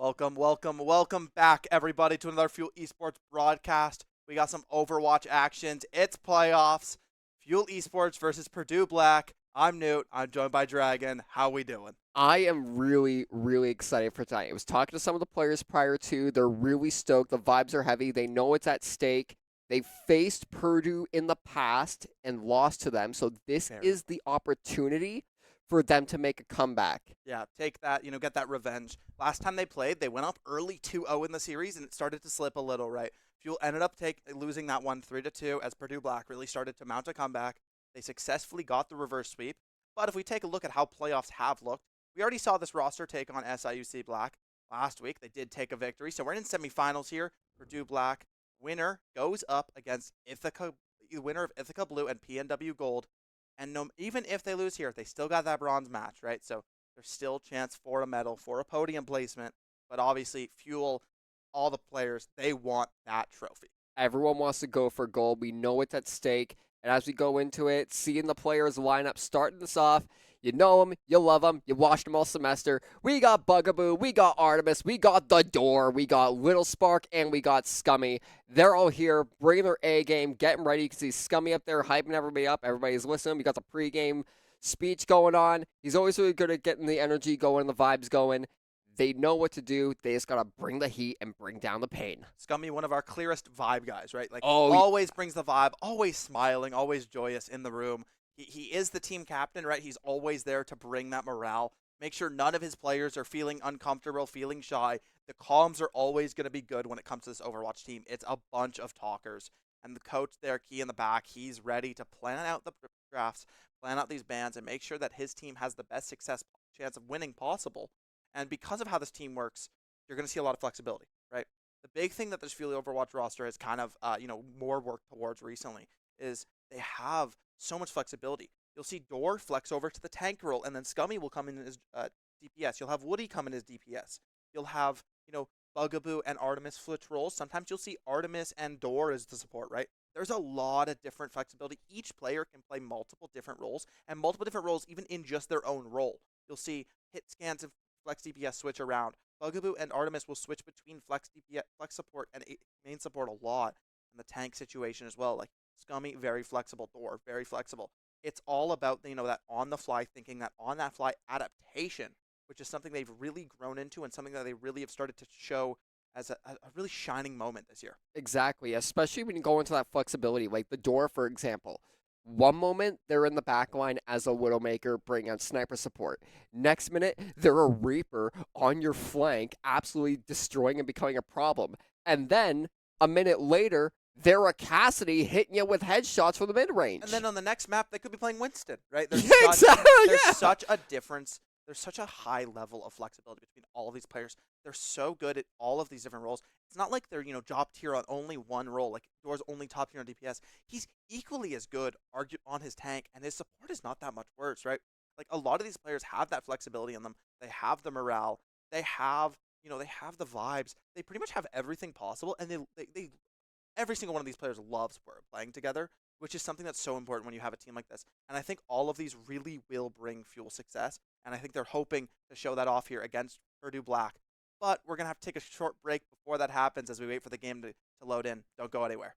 Welcome back, everybody, to another Fuel Esports broadcast. We got some Overwatch actions. It's playoffs. Fuel Esports versus Purdue Black. I'm Newt. I'm joined by Dragon. How we doing? I am really excited for tonight. I was talking to some of the players prior to. They're really stoked. The vibes are heavy. They know it's at stake. They faced Purdue in the past and lost to them. So this is the opportunity for them to make a comeback. Yeah, take that, get that revenge. Last time they played, they went up early 2-0 in the series, and it started to slip a little, right? Fuel ended up losing that one 3-2 as Purdue Black really started to mount a comeback. They successfully got the reverse sweep. But if we take a look at how playoffs have looked, we already saw this roster take on SIUC Black last week. They did take a victory. So we're in semifinals here. Purdue Black winner goes up against Ithaca, the winner of Ithaca Blue and PNW Gold. And even if they lose here, they still got that bronze match, right? So there's still a chance for a medal, for a podium placement. But obviously, Fuel, all the players, they want that trophy. Everyone wants to go for gold. We know it's at stake. And as we go into it, seeing the players lineup, starting this off, you know them, you love them, you watched them all semester. We got Bugaboo, we got Artemis, we got The Door, we got Little Spark, and we got Scummy. They're all here, bringing their A game, getting ready. You can see Scummy up there, hyping everybody up. Everybody's listening. We got the pregame speech going on. He's always really good at getting the energy going, the vibes going. They know what to do. They just got to bring the heat and bring down the pain. Scummy, one of our clearest vibe guys, right? Always brings the vibe, always smiling, always joyous in the room. He is the team captain, right? He's always there to bring that morale. Make sure none of his players are feeling uncomfortable, feeling shy. The comms are always going to be good when it comes to this Overwatch team. It's a bunch of talkers. And the coach there, Key in the back, he's ready to plan out the drafts, plan out these bans, and make sure that his team has the best chance of winning possible. And because of how this team works, you're going to see a lot of flexibility, right? The big thing that this Fuel Overwatch roster has kind of, more worked towards recently is they have so much flexibility. You'll see Door flex over to the tank role, and then Scummy will come in as DPS. You'll have Woody come in as DPS. You'll have, Bugaboo and Artemis switch roles. Sometimes you'll see Artemis and Door as the support, right? There's a lot of different flexibility. Each player can play multiple different roles, and multiple different roles even in just their own role. You'll see hit scans and flex DPS switch around. Bugaboo and Artemis will switch between flex DPS, flex support, and main support a lot. And the tank situation as well. Like Scummy, very flexible. Door, very flexible. It's all about that on-the-fly thinking, that on-that-fly adaptation, which is something they've really grown into and something that they really have started to show as a really shining moment this year. Exactly, especially when you go into that flexibility, like The Door, for example. One moment, they're in the back line as a Widowmaker, bringing on sniper support. Next minute, they're a Reaper on your flank, absolutely destroying and becoming a problem. And then, a minute later, they're a Cassidy hitting you with headshots from the mid-range. And then on the next map, they could be playing Winston, right? There's such a difference. There's such a high level of flexibility between all of these players. They're so good at all of these different roles. It's not like they're, top tier on only one role, like Door's only top tier on DPS. He's equally as good on his tank, and his support is not that much worse, right? Like, a lot of these players have that flexibility in them. They have the morale. They have, they have the vibes. They pretty much have everything possible, and they every single one of these players loves playing together, which is something that's so important when you have a team like this. And I think all of these really will bring Fuel success, and I think they're hoping to show that off here against Purdue Black. But we're going to have to take a short break before that happens as we wait for the game to load in. Don't go anywhere.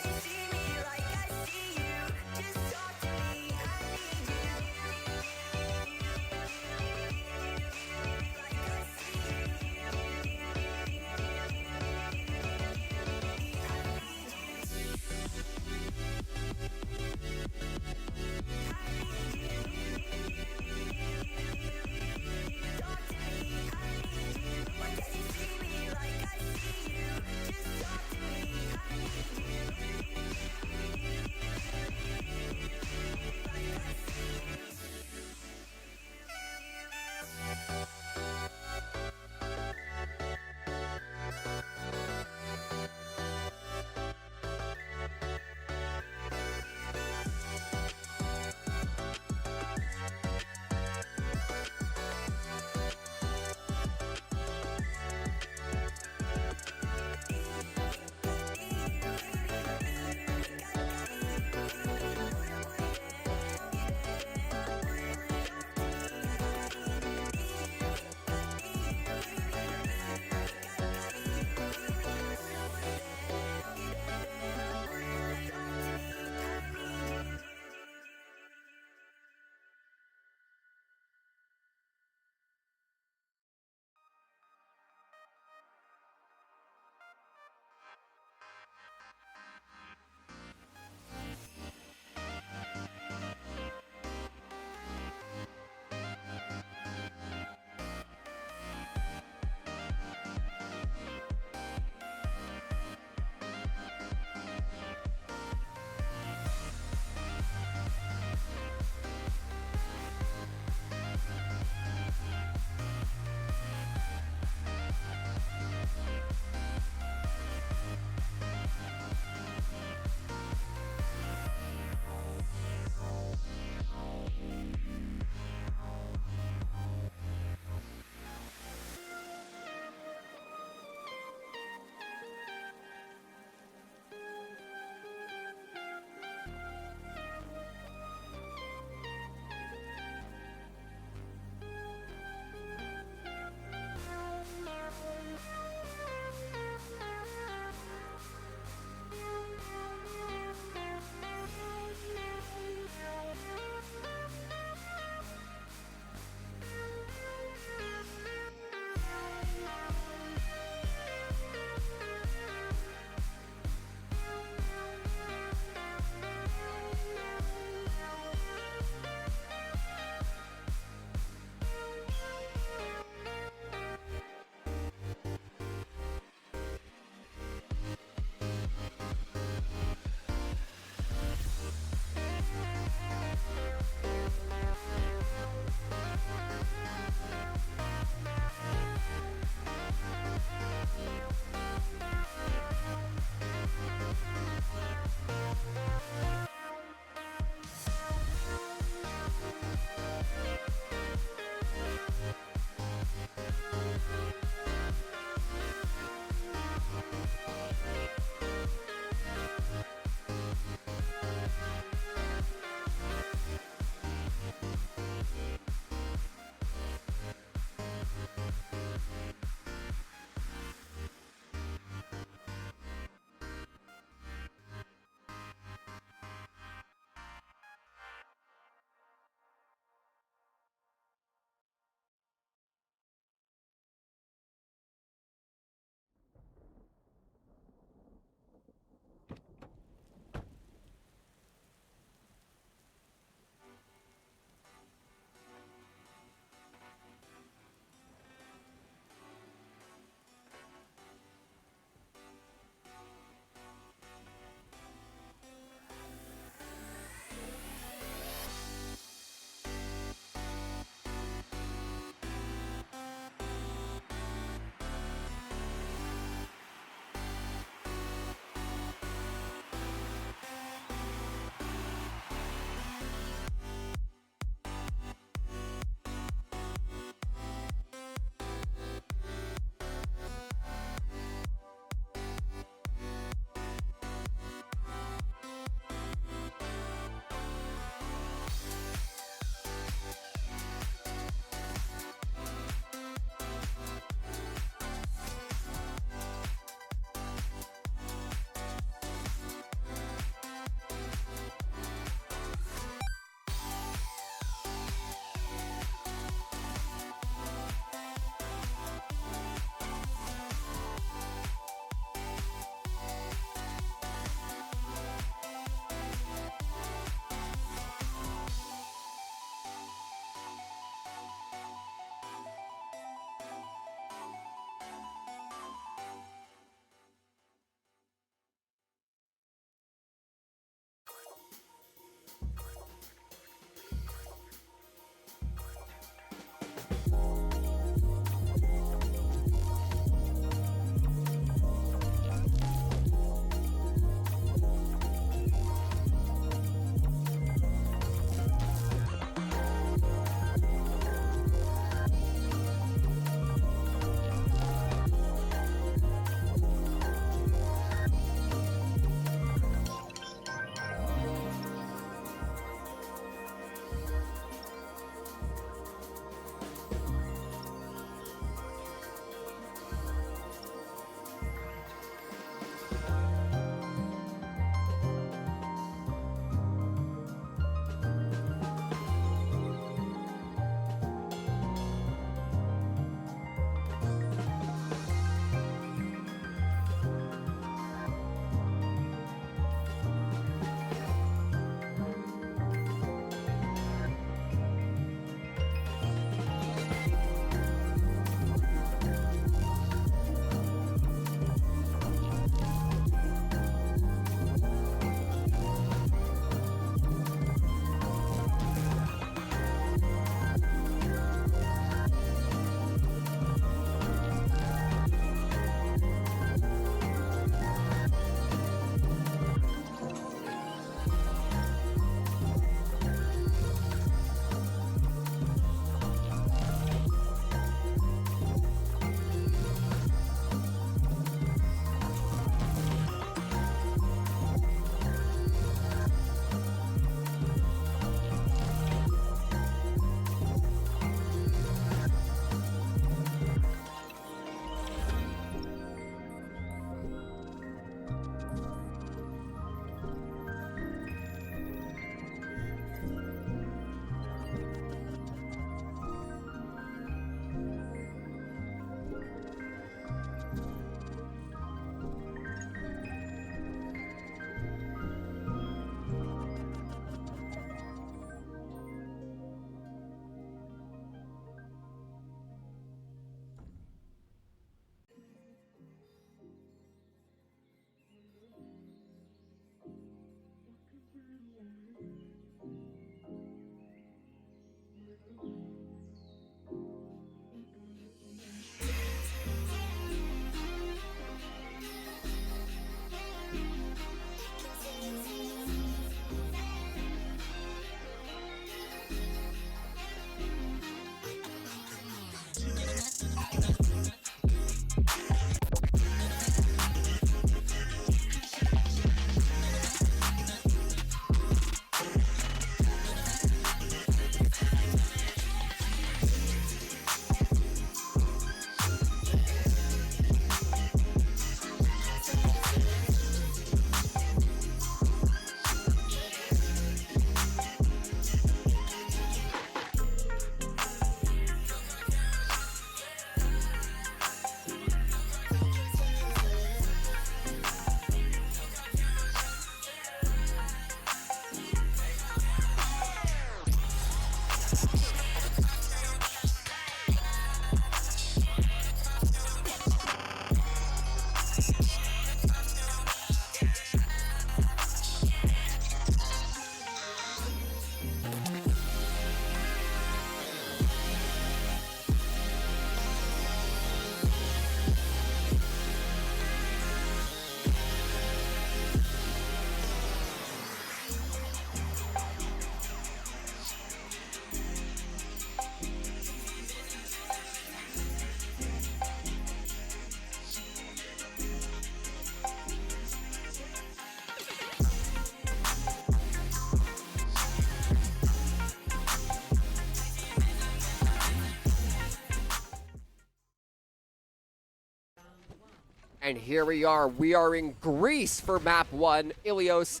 And here we are. We are in Greece for map 1. Ilios,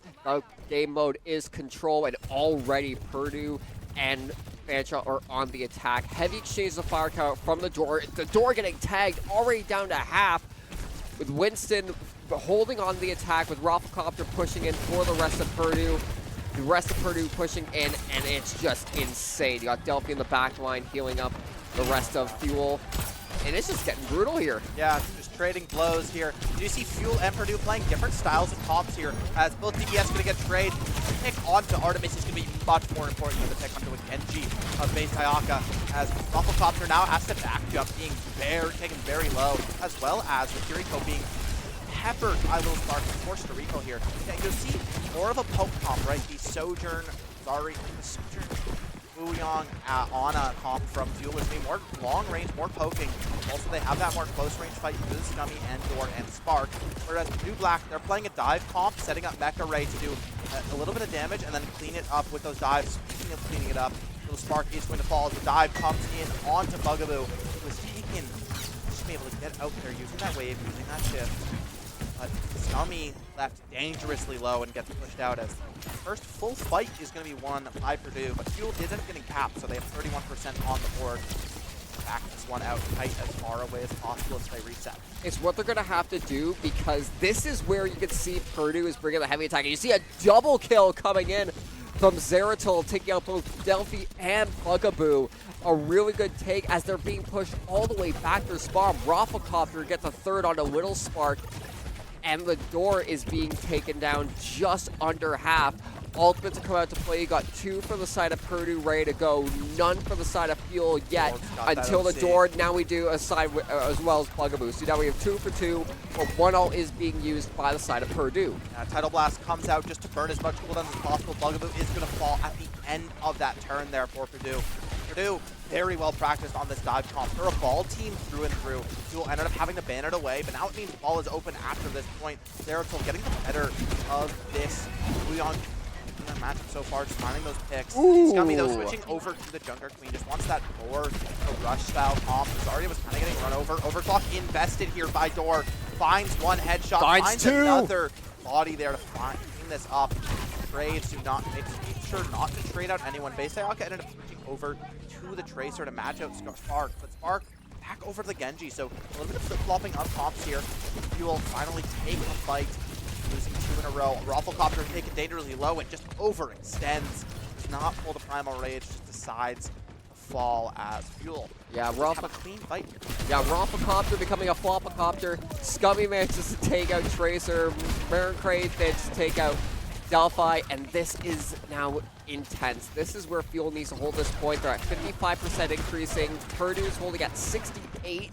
game mode is control, and already Purdue and Fancha are on the attack. Heavy exchange of fire count from the door. The door getting tagged already down to half, with Winston holding on the attack, with Rafflecopter pushing in for the rest of Purdue. The rest of Purdue pushing in, and it's just insane. You got Delphi in the back line healing up the rest of Fuel. And it's just getting brutal here. Yeah, just trading blows here. You see Fuel and Purdue playing different styles of comps here, as both DPS going to get trade. The pick onto Artemis is going to be much more important than the pick onto a Genji of Base Hayaka, as Rafflecopter now has to back jump, being taken very low, as well as with Kiriko being peppered by Little Spark and forced to recall here. Yeah, you'll see more of a poke comp, right? The Sojourn, Wuyong, Ana comp from Fuel is being more long range, more poking. Also, they have that more close range fight with Scummy and Door and Spark. Whereas Blue Black, they're playing a dive comp, setting up Mecha Ray to do a little bit of damage and then clean it up with those dives. Speaking of cleaning it up, Little Spark is going to fall as the dive comes in onto Bugaboo, who is taken. Just be able to get out there using that wave, using that shift. But Scummy left dangerously low and gets pushed out as the first full fight is going to be won by Purdue, but Fuel isn't getting capped, so they have 31% on the board. Back this one out tight as far away as possible as they reset. It's what they're going to have to do, because this is where you can see Purdue is bringing the heavy attack. And you see a double kill coming in from Zeratul, taking out both Delphi and Bugaboo. A really good take as they're being pushed all the way back to spawn. Rafflecopter gets a third on a Little Spark, and the door is being taken down just under half. Ultimates come out to play. You got 2 for the side of Purdue ready to go. None for the side of Fuel yet until the door. Now we do a side as well as Bugaboo. So now we have 2 for 2, but 1 ult is being used by the side of Purdue. Tidal Blast comes out just to burn as much cooldown as possible. Bugaboo is going to fall at the end of that turn there for Purdue. Purdue, very well practiced on this dive comp. They're a ball team through and through. Fuel ended up having to ban it away, but now it means the ball is open after this point. Zeratul getting the better of this. Wuyong in the matchup so far, just finding those picks. Scummy, though, switching over to the Junker Queen. Just wants that more rush style comp. Zarya was kind of getting run over. Overclock invested here by Door. Finds one headshot. Finds 2. Another body there to clean this up. Trades do not, make sure not to trade out anyone. Base Hayaka ended up switching over to the Tracer to match out Spark. But Spark back over to the Genji. So a little bit of flip-flopping of comps here. Fuel finally take the fight. Losing 2 in a row. Rafflecopter taken dangerously low and just overextends. Does not pull the Primal Rage, just decides to fall as Fuel. Yeah, have a clean fight here. Yeah, Rafflecopter becoming a Floppacopter. Scummy manages to take out Tracer. Baron Crate manages to take out Delphi, and this is now intense. This is where Fuel needs to hold this point. They're at 55% increasing. Purdue's holding at 68.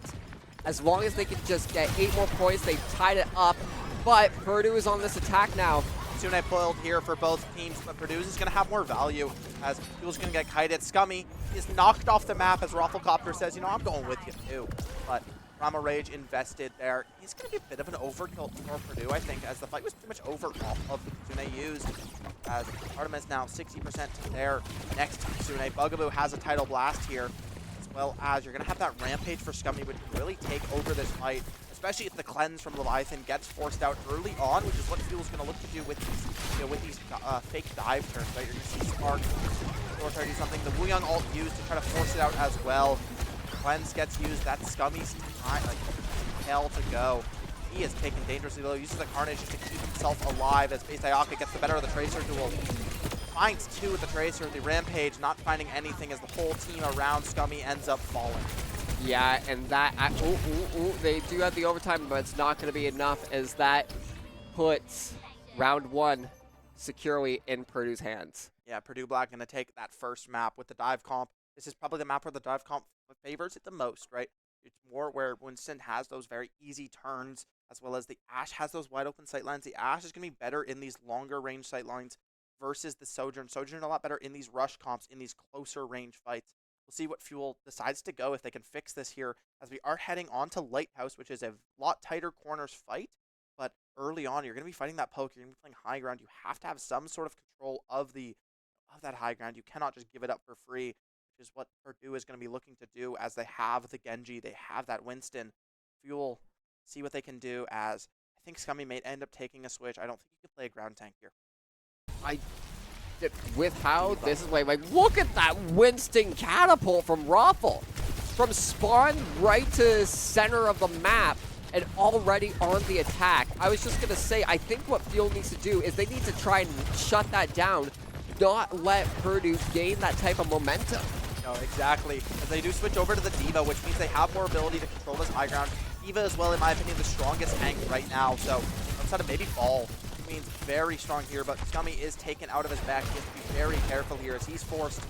As long as they can just get 8 more points, they've tied it up. But Purdue is on this attack now. Sune pulled here for both teams, but Purdue's is going to have more value as Fuel's going to get kited. Scummy is knocked off the map as Rafflecopter says, you know, I'm going with you too. But Primal Rage invested there. He's going to be a bit of an overkill for Purdue, I think, as the fight was pretty much over off of the Sune used. As Artemis now 60% to their next Sune. Bugaboo has a Tidal Blast here, as well as you're going to have that Rampage for Scummy, which can really take over this fight. Especially if the cleanse from Leviathan gets forced out early on, which is what Fuel's going to look to do with these, with these fake dive turns. Right, you're going to see Spark or try to do something. The Wuyong ult used to try to force it out as well. Cleanse gets used. That's Scummy's time, like hell to go. He is taken dangerously low. Uses the Carnage just to keep himself alive as Base Hayaka gets the better of the Tracer duel. Finds 2 with the Tracer. The Rampage not finding anything as the whole team around Scummy ends up falling. Yeah, and that, they do have the overtime, but it's not going to be enough as that puts round 1 securely in Purdue's hands. Yeah, Purdue Black going to take that first map with the dive comp. This is probably the map where the dive comp favors it the most, right? It's more where Winston has those very easy turns, as well as the Ashe has those wide open sightlines. The Ashe is going to be better in these longer range sightlines versus the Sojourn. Sojourn a lot better in these rush comps, in these closer range fights. We'll see what Fuel decides to go if they can fix this here, as we are heading on to Lighthouse, which is a lot tighter corners fight. But early on, you're going to be fighting that poke. You're going to be playing high ground. You have to have some sort of control of that high ground. You cannot just give it up for free, which is what Purdue is going to be looking to do, as they have the Genji, they have that Winston. Fuel see what they can do, as I think Scummy may end up taking a switch. I don't think you can play a ground tank here. With how this is like look at that Winston catapult from Raffle. From spawn right to center of the map and already on the attack. I was just going to say, I think what Fuel needs to do is they need to try and shut that down, not let Purdue gain that type of momentum. No, exactly. As they do switch over to the D.Va, which means they have more ability to control this high ground. D.Va as well, in my opinion, the strongest tank right now. So outside of maybe Ball, which means very strong here, but Scummy is taken out of his back. He has to be very careful here as he's forced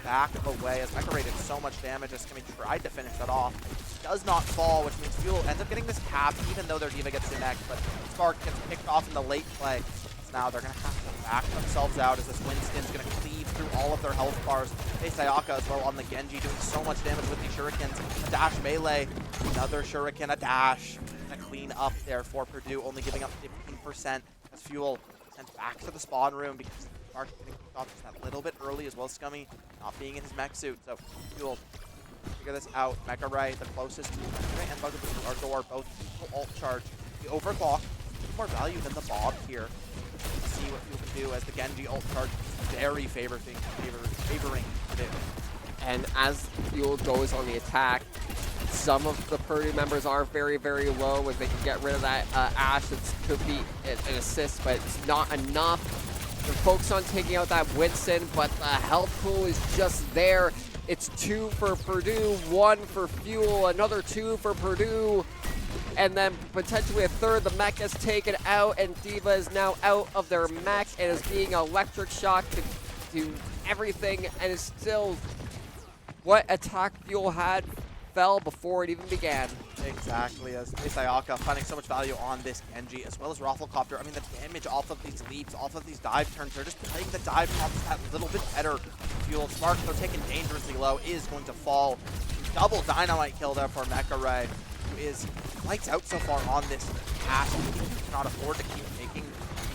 back away, as Mecha Ray did so much damage as Scummy tried to finish that off. Does not fall, which means Fuel ends up getting this cap, even though their D.Va gets connect, but Spark gets picked off in the late play. So now they're going to have to back themselves out as this Winston's going to cleave through all of their health bars. Face Sayaka as well on the Genji, doing so much damage with these shurikens. A dash melee, another shuriken, a dash. And a clean up there for Purdue, only giving up 15% as Fuel sent back to the spawn room because Spark getting kicked off just that little bit early, as well as Scummy not being in his mech suit. So Fuel figure this out. Mecha Ray, the closest to Mecha Ray and Bugaboo are door, both equal ult charge. The overclock, more value than the Bob here. Let's see what Fuel can do as the Genji ult charge is very favoring Purdue. And as Fuel goes on the attack, some of the Purdue members are very, very low. If they can get rid of that Ashe, it could be an assist, but it's not enough. They're focused on taking out that Winston, but the health pool is just there. It's 2 for Purdue, 1 for Fuel, another 2 for Purdue, and then potentially a third. The mech is taken out, and D.Va is now out of their mech and is being electric shocked to do everything, and is still what attack Fuel had fell before it even began. Exactly, as Sayaka finding so much value on this Genji, as well as Rafflecopter. I mean, the damage off of these leaps, off of these dive turns, they're just playing the dive prompts that little bit better. Fuel Spark, they're taken dangerously low, is going to fall. Double dynamite kill there for Mecha Ray, who is lights out so far on this Ashe. I think you cannot afford to keep taking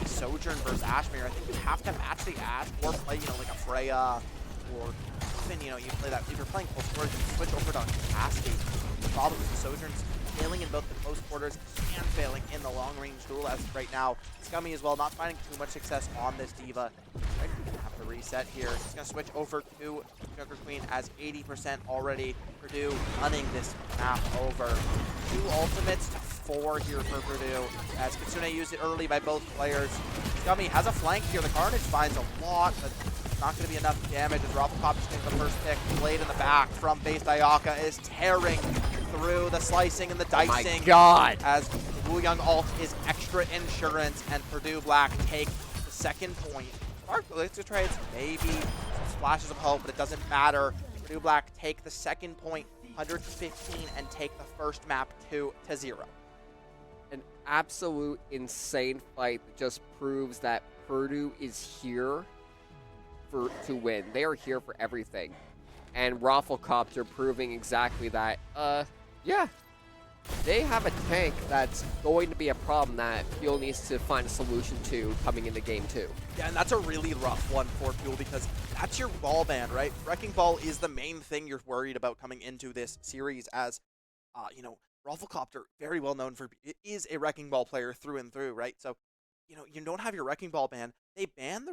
the Sojourn versus Ashmere. I think you have to match the Ashe or play, like a Freya, or even, you play that. If you're playing close quarters, you can switch over to Cascade. The problem is the Sojourn's failing in both the close quarters and failing in the long-range duel as of right now. Scummy as well, not finding too much success on this D.Va. Right, we're going to have to reset here. He's going to switch over to Joker Queen as 80% already. Purdue running this map over. 2 ultimates to 4 here for Purdue, as Kitsune used it early by both players. Scummy has a flank here. The Carnage finds a lot, but not going to be enough damage as Rafflecopter's getting the first pick. Blade in the back from base Ayaka is tearing through the slicing and the dicing. Oh my God. As Wu Young ult is extra insurance, and Purdue Black take the second point. Spark Elixir trades, maybe some flashes of hope, but it doesn't matter. Purdue Black take the second point, 115, and take the first map 2-0. An absolute insane fight that just proves that Purdue is here to win. They are here for everything. And Rafflecopter proving exactly that. Yeah. They have a tank that's going to be a problem that Fuel needs to find a solution to coming into game 2. Yeah, and that's a really rough one for Fuel because that's your ball ban, right? Wrecking Ball is the main thing you're worried about coming into this series, as, Rafflecopter, very well known for, it is a Wrecking Ball player through and through, right? So, you don't have your Wrecking Ball ban. They ban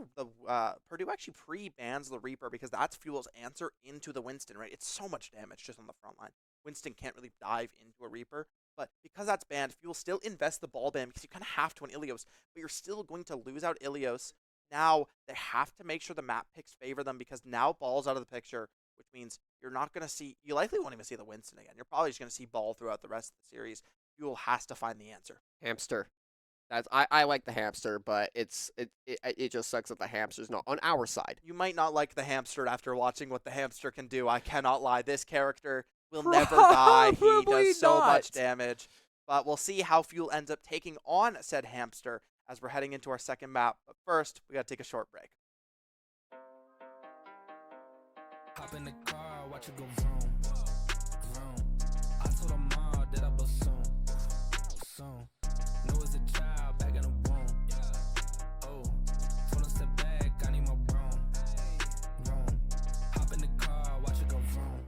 Purdue actually pre-bans the Reaper because that's Fuel's answer into the Winston, right? It's so much damage just on the front line. Winston can't really dive into a Reaper, but because that's banned, Fuel still invest the ball ban because you kind of have to on Ilios, but you're still going to lose out Ilios. Now they have to make sure the map picks favor them because now Ball's out of the picture, which means you're not going to see, you likely won't even see the Winston again. You're probably just going to see Ball throughout the rest of the series. Fuel has to find the answer. Hamster. I like the hamster, but it just sucks that the hamster's not on our side. You might not like the hamster after watching what the hamster can do. I cannot lie. This character will never die. He does so much damage. But we'll see how Fuel ends up taking on said hamster as we're heading into our second map. But first, we got to take a short break. Hop in the car, watch it go vroom, vroom. I told her mom that I will soon. Know as a child back in the womb. Oh, told her step back, I need my room. Hop in the car, watch it go vroom.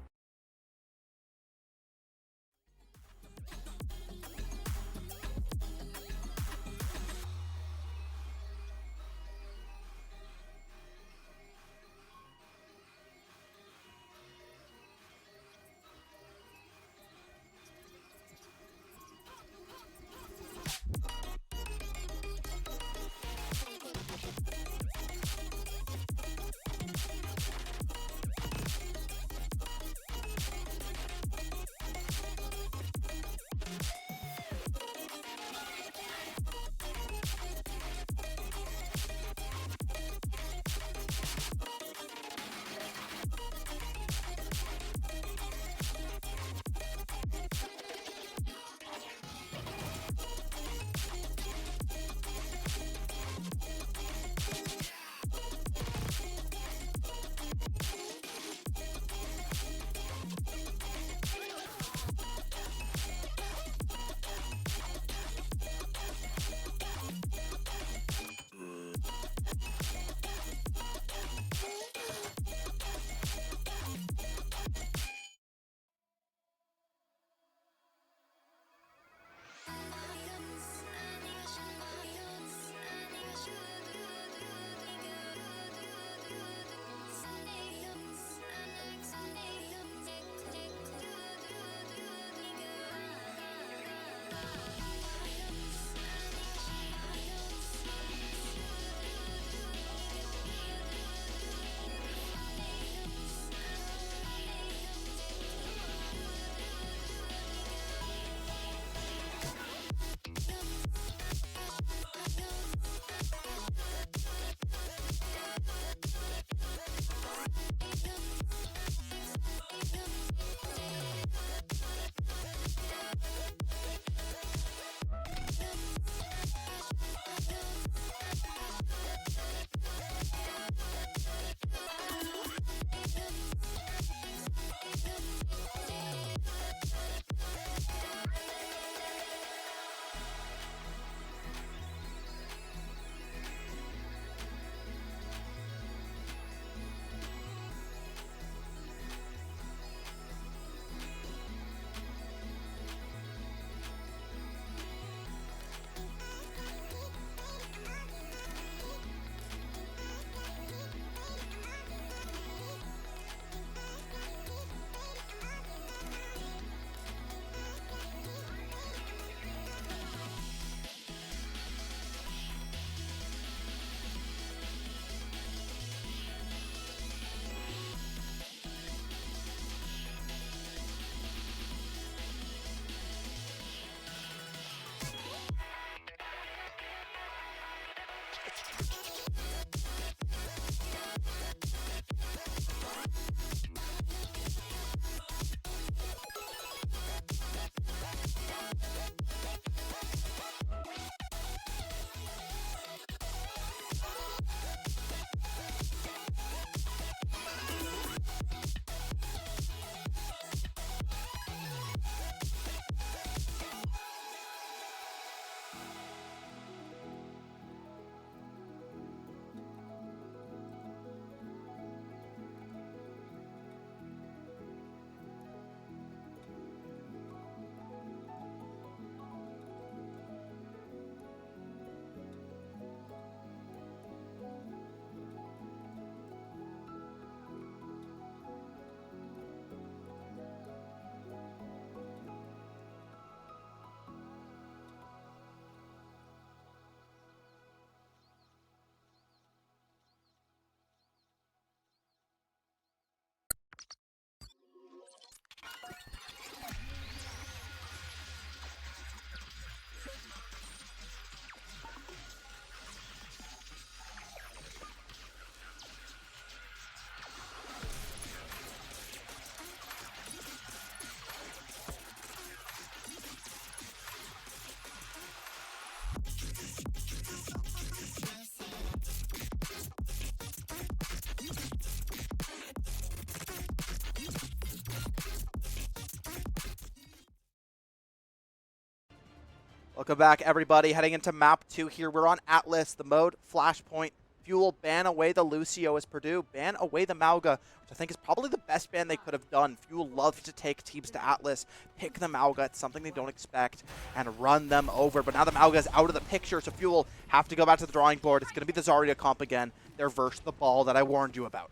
Welcome back, everybody. Heading into map 2 here. We're on Atlas, the mode, Flashpoint. Fuel, ban away the Lucio as Purdue, ban away the Mauga, which I think is probably the best ban they could have done. Fuel loves to take teams to Atlas, pick the Mauga, it's something they don't expect, and run them over. But now the Mauga is out of the picture, so Fuel have to go back to the drawing board. It's going to be the Zarya comp again. They're versus the ball that I warned you about.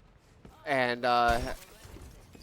And,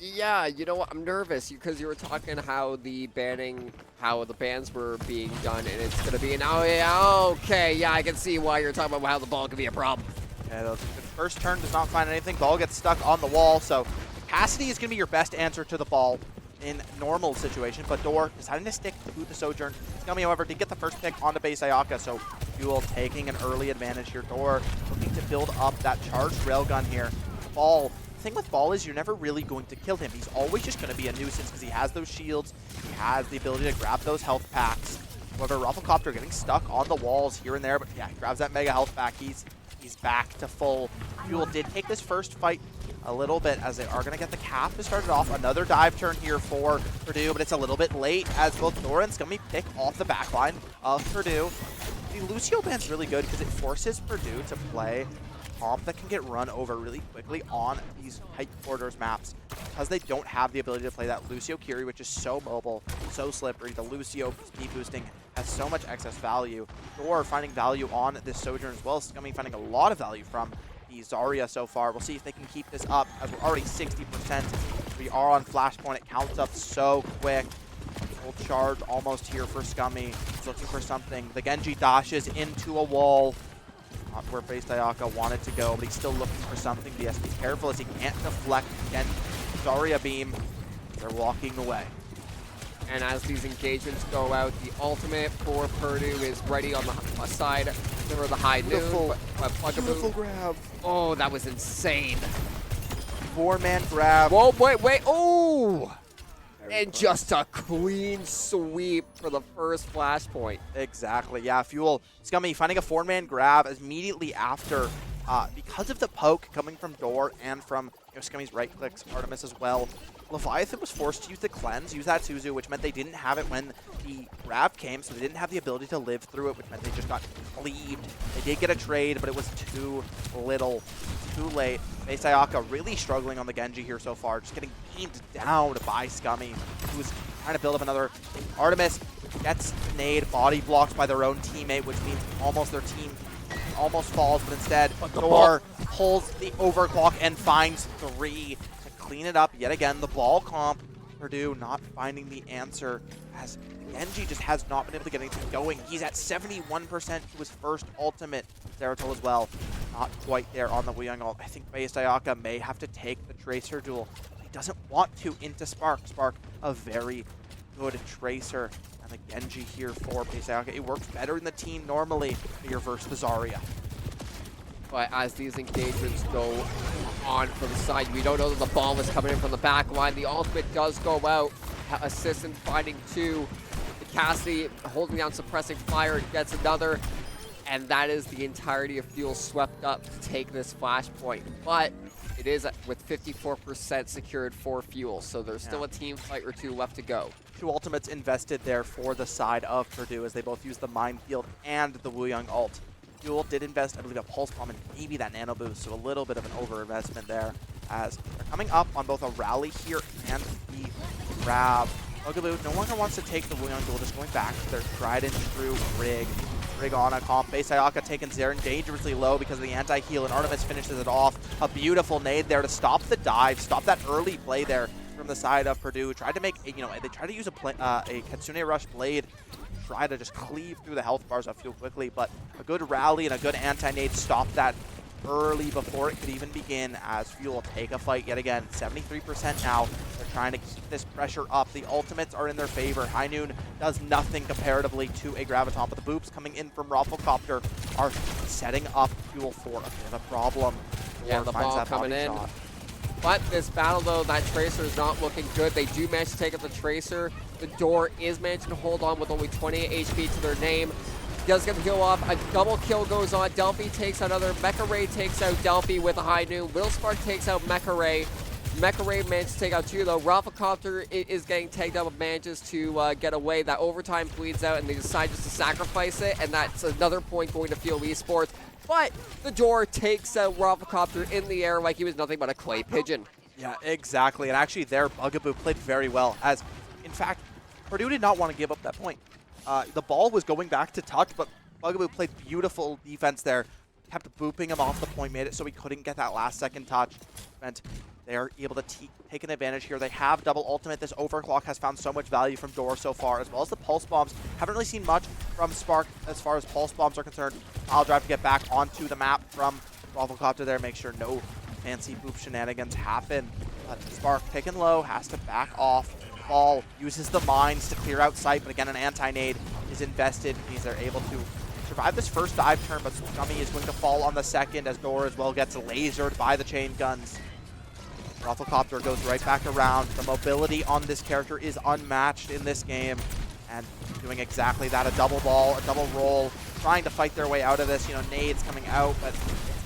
yeah, you know what? I'm nervous because you were talking how the bans were being done, and it's going to be an, oh, yeah, okay, yeah, I can see why you're talking about how the ball could be a problem. Yeah, the first turn does not find anything. Ball gets stuck on the wall, so Cassidy is going to be your best answer to the ball in normal situation, but Door deciding to stick to the Sojourn. Scummy, however, did get the first pick onto base Ayaka, so Fuel taking an early advantage here. Door looking to build up that charged railgun here. Ball. The thing with Ball is you're never really going to kill him. He's always just going to be a nuisance because he has those shields. He has the ability to grab those health packs. However, Rufflecopter getting stuck on the walls here and there, but yeah, he grabs that mega health pack. He's back to full. Fuel did take this first fight a little bit as they are going to get the cap to start it off. Another dive turn here for Purdue, but it's a little bit late as both Dora and Scummy pick off the backline of Purdue. The Lucio ban's really good because it forces Purdue to play comp that can get run over really quickly on these tight quarters maps because they don't have the ability to play that Lucio Kiri, which is so mobile, so slippery. The Lucio speed boosting has so much excess value. Or finding value on this Sojourn as well. Scummy finding a lot of value from the Zarya so far. We'll see if they can keep this up as we're already 60%. We are on Flashpoint. It counts up so quick. Full charge almost here for Scummy. He's looking for something. The Genji dashes into a wall. Not where Base Ayaka wanted to go, but he's still looking for something. BS, be careful as he can't deflect again. Zarya beam. They're walking away. And as these engagements go out, the ultimate for Purdue is ready on the side for the high noon. Beautiful grab. Oh, that was insane. 4-man grab. Whoa, wait. Oh! And just a clean sweep for the first Flashpoint. Exactly, yeah. Fuel, Scummy finding a 4-man grab immediately after. Because of the poke coming from Door and from Scummy's right clicks, Artemis as well, Leviathan was forced to use the cleanse, use that Suzu, which meant they didn't have it when the grab came, so they didn't have the ability to live through it, which meant they just got cleaved. They did get a trade, but it was too little, too late. Base Ayaka really struggling on the Genji here so far, just getting beamed down by Scummy, who's trying to build up another. Artemis gets nade, body blocked by their own teammate, which means almost their team almost falls, but instead Door pulls the overclock and finds 3 to clean it up yet again. The ball comp, Purdue not finding the answer as Genji just has not been able to get anything going. He's at 71% to his first ultimate. Zeratol as well, not quite there on the Wuyang ult. I think Base Ayaka may have to take the Tracer duel. He doesn't want to into Spark. Spark, a very good Tracer. And the Genji here for Base Ayaka. It works better in the team normally, but you're versus the Zarya. But as these engagements go on from the side, we don't know that the ball is coming in from the back line. The ultimate does go out. Assistant finding 2. Cassidy holding down suppressing fire, gets another. And that is the entirety of Fuel swept up to take this Flashpoint. But it is with 54% secured for Fuel, so there's still a team fight or 2 left to go. 2 ultimates invested there for the side of Purdue as they both use the Minefield and the Wuyang ult. Fuel did invest, I believe, a Pulse Bomb and maybe that Nano Boost, so a little bit of an over-investment there as they're coming up on both a rally here and the grab. Bugaboo no longer wants to take the Wuyang duel, just going back to their tried and true rig. Rig on a comp. Base Ayaka taking Zaren dangerously low because of the anti-heal, and Artemis finishes it off. A beautiful nade there to stop the dive, stop that early play there from the side of Purdue. Tried to make, they tried to use a Kitsune Rush Blade, try to just cleave through the health bars of Fuel quickly, but a good rally and a good anti-nade stopped that early before it could even begin as Fuel take a fight yet again. 73% now. They're trying to keep this pressure up. The ultimates are in their favor. High Noon does nothing comparatively to a Graviton, but the boops coming in from Rufflecopter are setting up Fuel for a bit of a problem. Yeah, the ball coming in. Shot. But this battle, though, that Tracer is not looking good. They do manage to take up the Tracer. The Door is managing to hold on with only 28 HP to their name. Does get the kill off. A double kill goes on. Delphi takes another. Mecha Ray takes out Delphi with a High Noon. Will Spark takes out Mecha Ray. Mecha Ray manages to take out 2, though. Rafflecopter is getting tagged out, but manages to get away. That overtime bleeds out, and they decide just to sacrifice it, and that's another point going to Field Esports. But the door takes out Rafflecopter in the air like he was nothing but a clay pigeon. Yeah, exactly. And actually there, Bugaboo played very well, as, in fact, Purdue did not want to give up that point. The ball was going back to touch, but Bugaboo played beautiful defense there. Kept booping him off the point, made it so he couldn't get that last-second touch. And they're able to take an advantage here. They have double ultimate. This overclock has found so much value from Door so far, as well as the pulse bombs. Haven't really seen much from Spark as far as pulse bombs are concerned. I'll drive to get back onto the map from Rafflecopter there, make sure no fancy boop shenanigans happen. But Spark taken low, has to back off. Ball uses the mines to clear out sight, but again, an anti-nade is invested. Means they're able to survive this first dive turn, but Scummy is going to fall on the second as Door as well gets lasered by the chain guns. Rafflecopter goes right back around. The mobility on this character is unmatched in this game, and doing exactly that, a double ball, a double roll, trying to fight their way out of this. You know, nades coming out, but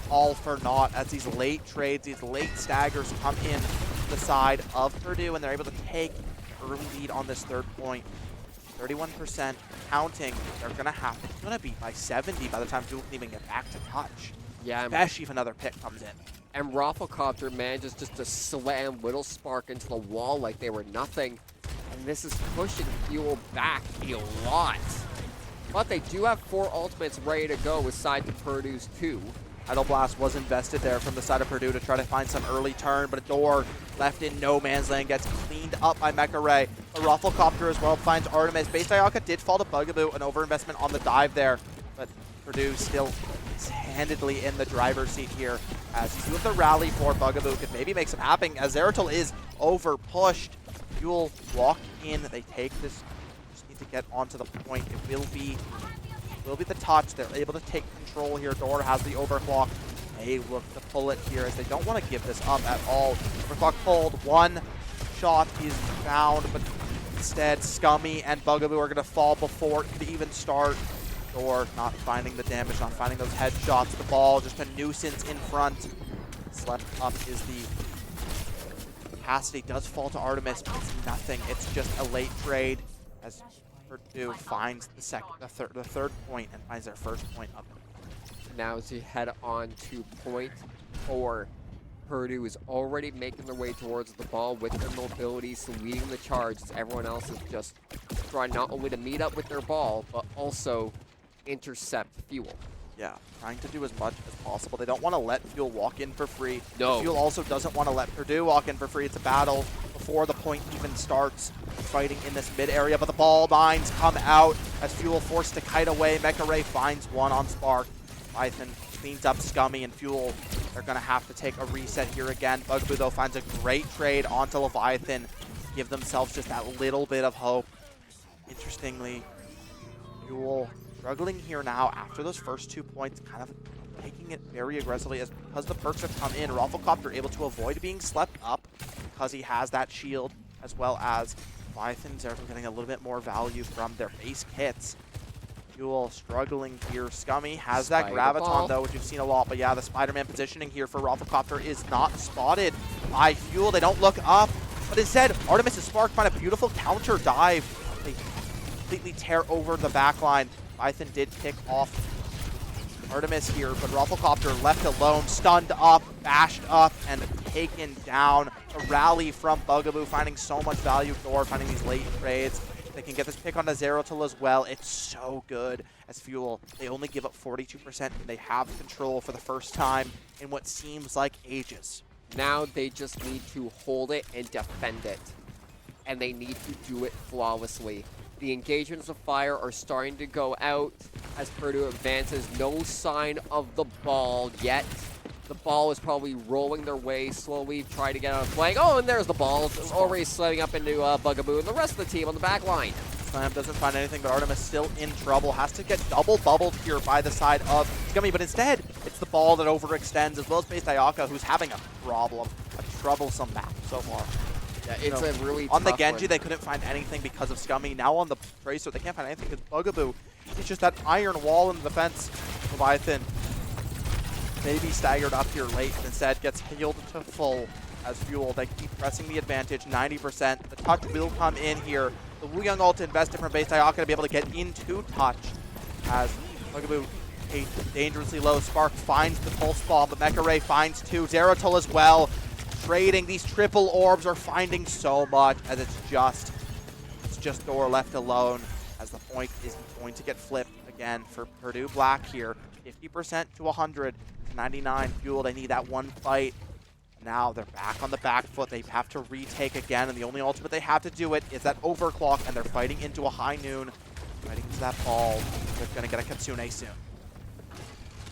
all for naught as these late trades, these late staggers come in to the side of Purdue, and they're able to take early lead on this third point. 31% counting. They're gonna beat by 70 by the time Jewel can even get back to touch. Yeah, especially if another pick comes in. And Rafflecopter manages just to slam Little Spark into the wall like they were nothing. And this is pushing Fuel back a lot. But they do have 4 ultimates ready to go with side to Purdue's 2. Idle Blast was invested there from the side of Purdue to try to find some early turn, but a Door left in no man's land gets cleaned up by Mecha Ray. The Rafflecopter as well finds Artemis. Base Dialga did fall to Bugaboo, an overinvestment on the dive there, but Purdue still is handedly in the driver's seat here as 2 of the rally for Bugaboo could maybe make some happening as Zeratul is over pushed. Fuel walk in, they take this, just need to get onto the point. It will be the touch. They're able to take control here. Door has the overclock. They look to pull it here as they don't want to give this up at all. Overclock pulled. One shot is found, but instead Scummy and Bugaboo are going to fall before it could even start. Door not finding the damage, not finding those headshots. The ball just a nuisance in front. Slept up is the capacity. Does fall to Artemis, but it's nothing. It's just a late trade as Purdue finds the third point and finds their first point up. Now as we head on to point 4, Purdue is already making their way towards the ball with their mobility, so leading the charge as everyone else is just trying not only to meet up with their ball, but also intercept Fuel. Yeah, trying to do as much as possible. They don't want to let Fuel walk in for free. No. Fuel also doesn't want to let Purdue walk in for free. It's a battle before the point even starts. Fighting in this mid area, but the ball mines come out as Fuel forced to kite away. Mecha Ray finds one on Spark. Python cleans up Scummy, and Fuel, they're going to have to take a reset here again. Bugaboo, though, finds a great trade onto Leviathan. Give themselves just that little bit of hope. Interestingly, Fuel struggling here now after those first 2 points, kind of taking it very aggressively as because the perks have come in. Rafflecopter able to avoid being slept up because he has that shield, as well as Leviathans are getting a little bit more value from their base kits. Fuel struggling here. Scummy has that Graviton though, which we've seen a lot, but yeah, the Spider-Man positioning here for Rafflecopter is not spotted by Fuel. They don't look up, but instead, Artemis and Spark find a beautiful counter dive. They completely tear over the backline. Python did pick off Artemis here, but Rafflecopter left alone, stunned up, bashed up, and taken down. A rally from Bugaboo, finding so much value. Door finding these late trades. They can get this pick on Zeratul as well. It's so good as Fuel. They only give up 42%, and they have control for the first time in what seems like ages. Now they just need to hold it and defend it. And they need to do it flawlessly. The engagements of fire are starting to go out as Purdue advances. No sign of the ball yet. The ball is probably rolling their way slowly, trying to get on a flank. Oh, and there's the ball. It's already slamming up into Bugaboo and the rest of the team on the back line. Slam doesn't find anything, but Artemis still in trouble. Has to get double bubbled here by the side of Scummy, but instead, it's the ball that overextends, as well as Base Dialga, who's having a problem, a troublesome map so far. Yeah, it's a really on tough the Genji, one. they couldn't find anything because of Scummy. Now on the Tracer, they can't find anything because Bugaboo, it's just that iron wall in the defense. Leviathan maybe staggered up here late, and instead gets healed to full. as Fuel. They keep pressing the advantage, 90%. The touch will come in here. The Wu Young ult invested from base Ayaka to be able to get into touch as Bugaboo dangerously low. Spark finds the pulse bomb, but Mecha Ray finds two. Zeratul as well. Trading, these triple orbs are finding so much as it's just Door left alone as the point is going to get flipped again for Purdue Black here. 50% to 100 to 99. Fuel, they need that one fight. Now they're back on the back foot. They have to retake again, and the only ultimate they have to do it is that overclock, and they're fighting into a high noon. Fighting into that ball. They're going to get a Kitsune soon.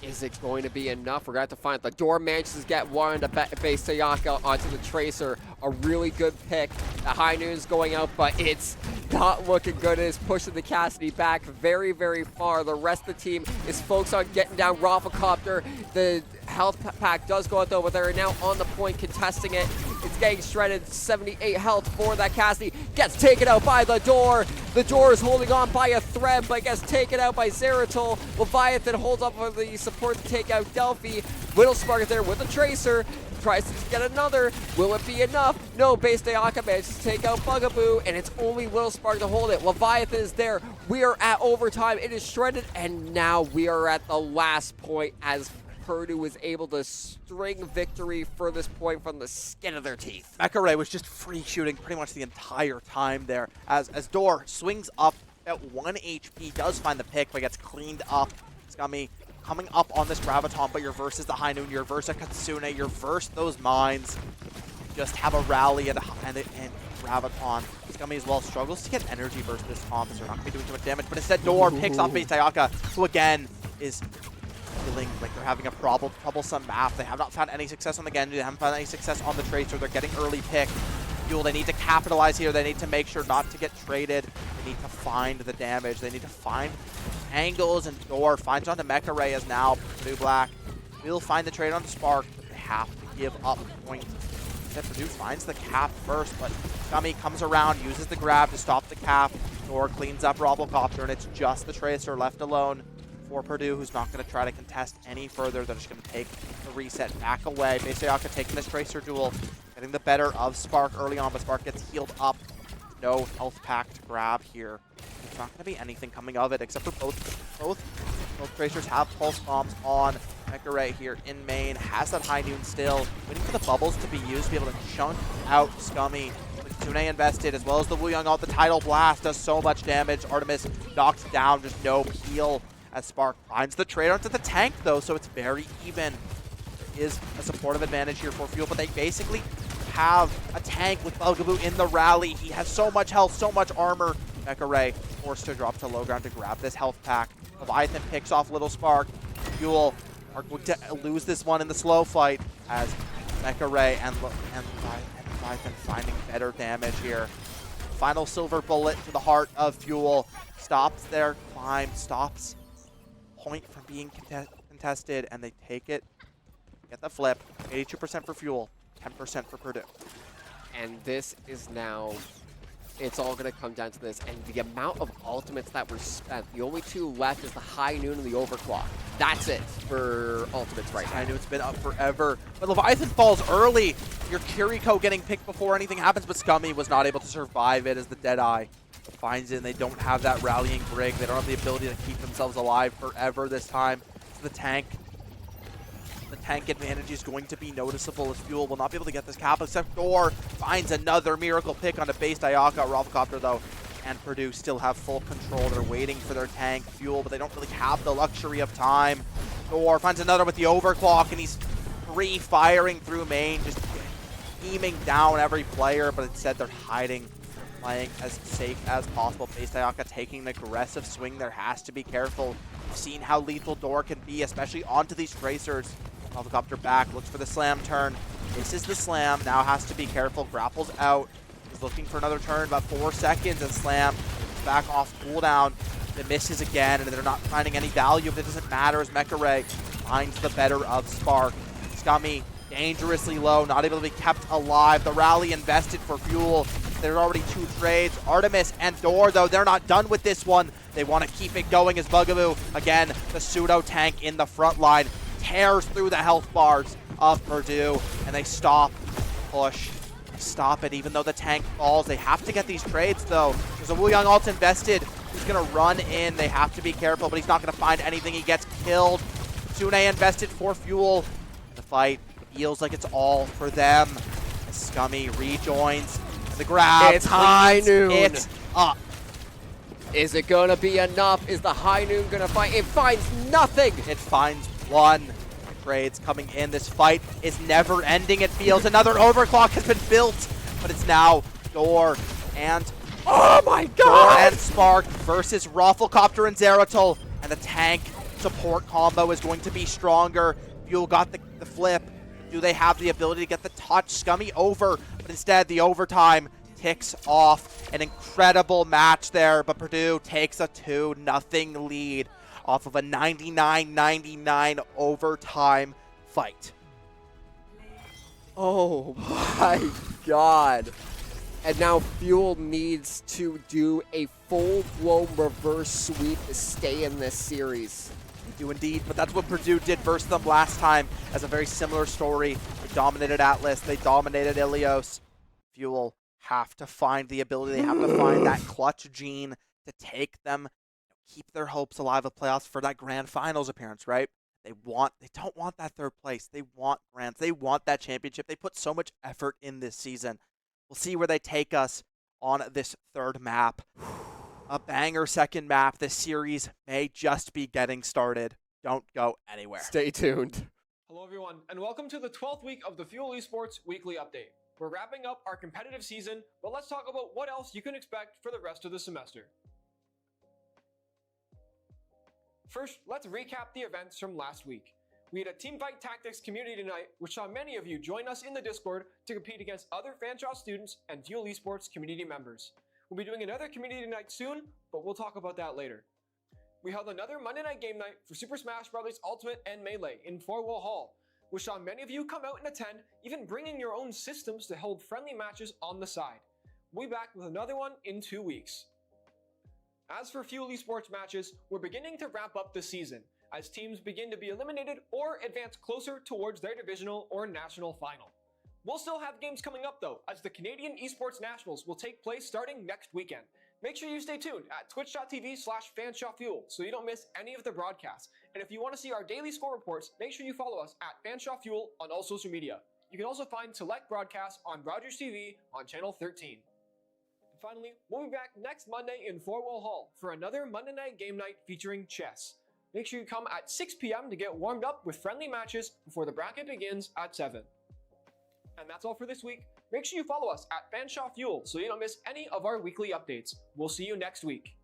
Is it going to be enough? We're going to have to find. The door manages to get one to base Sayaka onto the Tracer. A really good pick. The high noon's going out, but it's not looking good. It is pushing the Cassidy back very, very far. The rest of the team is focused on getting down Rafflecopter. The health pack does go out though, but they're now on the point contesting it. It's getting shredded. 78 health for that Cassidy. Gets taken out by the door. The door is holding on by a thread, but gets taken out by Zeratul. Leviathan holds up for the support to take out Delphi. Whittle Spark is there with a Tracer. Tries to get another. Will it be enough? No, base Ayaka manages to take out Bugaboo, and it's only Little Spark to hold it. Leviathan is there. We are at overtime. It is shredded, and now we are at the last point as Purdue was able to string victory for this point from the skin of their teeth. Mecha Ray was just free shooting pretty much the entire time there as Door swings up at 1 HP, does find the pick, but gets cleaned up. Scummy coming up on this Graviton, but your versus the High Noon, your versus Kitsune, your versus those mines. Just have a rally and Graviton. Scummy as well struggles to get energy versus this comp, so they're not going to be doing too much damage, but instead Door picks off base Ayaka, who again is feeling like they're having a troublesome map. They have not found any success on the Genji. They haven't found any success on the Tracer. They're getting early pick. Fuel, they need to capitalize here. They need to make sure not to get traded. They need to find the damage. They need to find angles, and Door finds onto Mecha Ray as now Purdue Black will find the trade on Spark, but they have to give up point. Instead, Purdue finds the cap first, but Scummy comes around, uses the grab to stop the cap. Door cleans up Rafflecopter, and it's just the Tracer left alone for Purdue, who's not going to try to contest any further. They're just going to take the reset back away. Base Ayaka taking this Tracer duel, getting the better of Spark early on, but Spark gets healed up. No health pack to grab here. There's not going to be anything coming of it, except for both Tracers have pulse bombs on. Mecha Ray here in main has that High Noon still, waiting for the bubbles to be used to be able to chunk out Scummy. Kitsune invested, as well as the Wu Young ult. The Tidal Blast does so much damage. Artemis knocked down, just no heal as Spark finds the trade onto the tank though, so it's very even. There is a supportive advantage here for Fuel, but they basically have a tank with Bugaboo in the rally. He has so much health, so much armor. Mecha Ray forced to drop to low ground to grab this health pack. Leviathan picks off Little Spark. Fuel are going to lose this one in the slow fight as Mecha Ray and Leviathan finding better damage here. Final silver bullet to the heart of Fuel. Stops their climb, stops point from being contested, and they take it, get the flip. 82% for Fuel, 10% for Purdue. And this is now, it's all going to come down to this. And the amount of ultimates that were spent, the only two left is the High Noon and the Overclock. That's it for ultimates right now. High Noon's been up forever. But Leviathan falls early. Your Kiriko getting picked before anything happens, but Scummy was not able to survive it as the Deadeye finds it, and they don't have that rallying brig. They don't have the ability to keep themselves alive forever this time. So the tank advantage is going to be noticeable as Fuel will not be able to get this cap, except Door finds another miracle pick on a base Ayaka. Rafflecopter though, and Purdue still have full control. They're waiting for their tank Fuel, but they don't really have the luxury of time. Door finds another with the overclock, and he's free firing through main, just beaming down every player, but instead they're hiding, playing as safe as possible. Base Ayaka taking an aggressive swing. There has to be careful. We've seen how lethal Door can be, especially onto these Tracers. Helicopter back, looks for the slam turn. This is the slam, now has to be careful. Grapples out, he's looking for another turn, about 4 seconds, and slam back off cooldown. It misses again, and they're not finding any value, but it doesn't matter as Mecha Ray finds the better of Spark. Scummy dangerously low, not able to be kept alive. The rally invested for Fuel. There's already 2 trades. Artemis and Door, though, they're not done with this one. They want to keep it going as Bugaboo, again, the pseudo tank in the front line, tears through the health bars of Purdue, and they stop push. Stop it, even though the tank falls. They have to get these trades, though. There's a Wu Young ult invested. He's going to run in. They have to be careful, but he's not going to find anything. He gets killed. Sune invested for fuel. The fight feels like it's all for them. As Scummy rejoins. The grab. It's High Noon. It's up. Is it going to be enough? Is the High Noon going to find? It finds nothing. It finds one. Trades coming in. This fight is never ending, it feels. Another overclock has been built, but it's now Door and Oh my Door god! and Spark versus Rafflecopter and Zeratul, and the tank support combo is going to be stronger. Fuel got the flip. Do they have the ability to get the touch? Scummy over, but instead the overtime ticks off. An incredible match there, but Purdue takes a 2-0 lead off of a 99-99 overtime fight. Oh my god. And now Fuel needs to do a full-blown reverse sweep to stay in this series. They do indeed, but that's what Purdue did versus them last time as a very similar story. They dominated Atlas, they dominated Ilios. Fuel have to find the ability, they have to find that clutch gene to take them, keep their hopes alive of playoffs for that grand finals appearance, right? They don't want that third place. They want grands. They want that championship. They put so much effort in this season. We'll see where they take us on this third map. A banger second map. This series may just be getting started. Don't go anywhere. Stay tuned. Hello everyone, and welcome to the 12th week of the Fuel Esports Weekly Update. We're wrapping up our competitive season, but let's talk about what else you can expect for the rest of the semester. First, let's recap the events from last week. We had a Teamfight Tactics community night, which saw many of you join us in the Discord to compete against other Fanshawe students and Fuel Esports community members. We'll be doing another community night soon, but we'll talk about that later. We held another Monday night game night for Super Smash Bros. Ultimate and Melee in Four-Wall Hall, which saw many of you come out and attend, even bringing your own systems to hold friendly matches on the side. We'll be back with another one in 2 weeks. As for Fuel Esports matches, we're beginning to wrap up the season, as teams begin to be eliminated or advance closer towards their divisional or national final. We'll still have games coming up though, as the Canadian Esports Nationals will take place starting next weekend. Make sure you stay tuned at twitch.tv/FanshawFuel so you don't miss any of the broadcasts. And if you want to see our daily score reports, make sure you follow us at FanshawFuel on all social media. You can also find select broadcasts on Rogers TV on channel 13. Finally, we'll be back next Monday in Four-Wall Hall for another Monday night game night featuring chess. Make sure you come at 6 p.m. to get warmed up with friendly matches before the bracket begins at 7. And that's all for this week. Make sure you follow us at Fanshawe Fuel so you don't miss any of our weekly updates. We'll see you next week.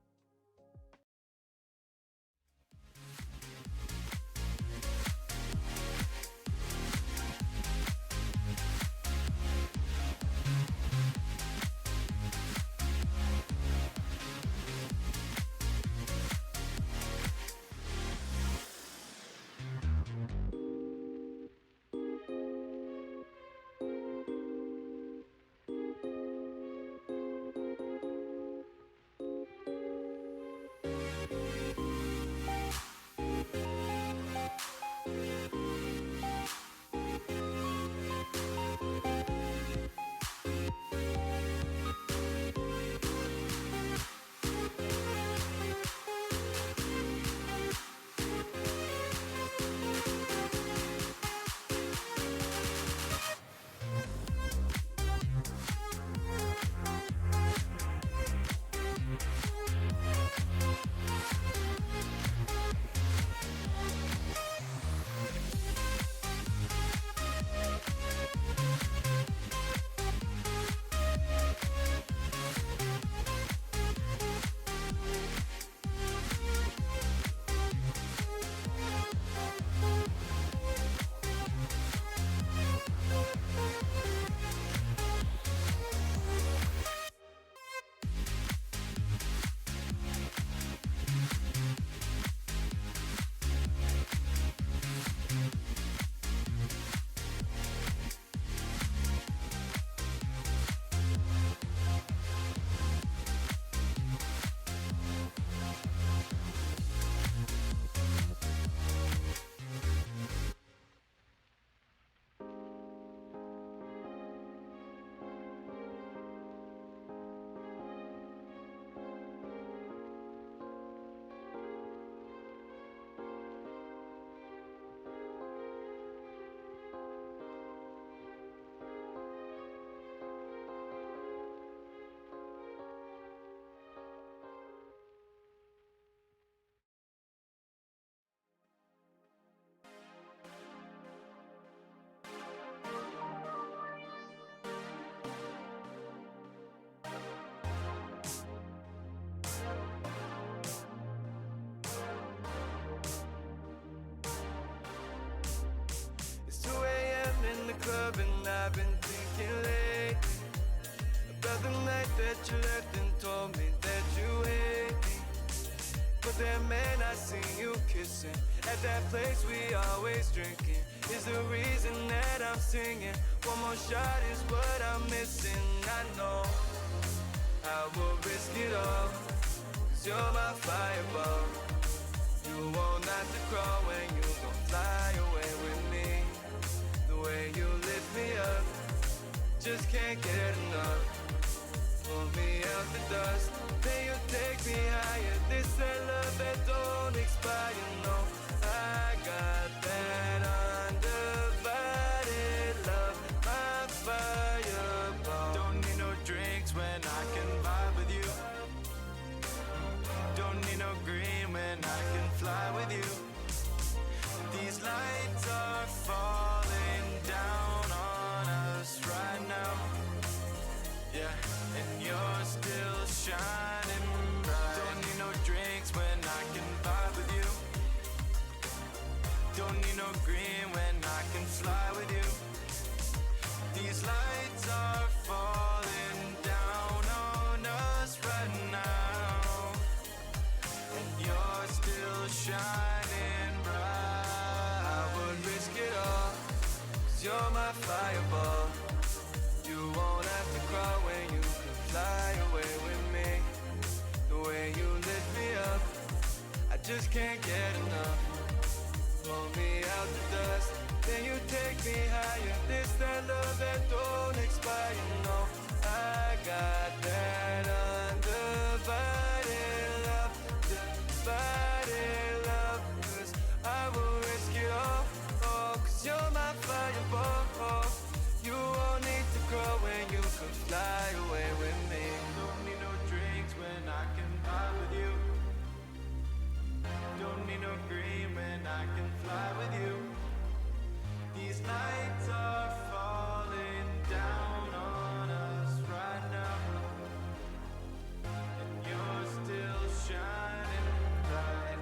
love, and I've been thinking lately about the night that you left and told me that you hate me. But that man I seen you kissing at that place we always drinking is the reason that I'm singing. One more shot is what I'm missing. I know I will risk it all, 'cause you're my fireball. You won't have to crawl when you gon' fly away with me. The way you lift me up, just can't get enough. Pull me out the dust, then you take me higher. This that love that don't expire, no. I got that undivided love, my fireball. Don't need no drinks when I can vibe with you. Don't need no green when I can fly with you. These lights are falling down on us right now. Yeah, and you're still shining bright. Don't need no drinks when I can vibe with you. Don't need no green when I can fly with you. These lights are falling down on us right now, and you're still shining bright. I would risk it all, 'cause you're my fireball. You won't have to cry when you can fly away with me. The way you lift me up, I just can't get enough. Pull me out the dust, then you take me higher. This that love that don't expire, no. I got that undivided love, divided love. 'Cause I will risk it all, oh, 'cause you're my fireball. You won't need to grow when you can fly away with me. Don't need no drinks when I can vibe with you. Don't need no green when I can fly with you. These nights are falling down on us right now, and you're still shining bright.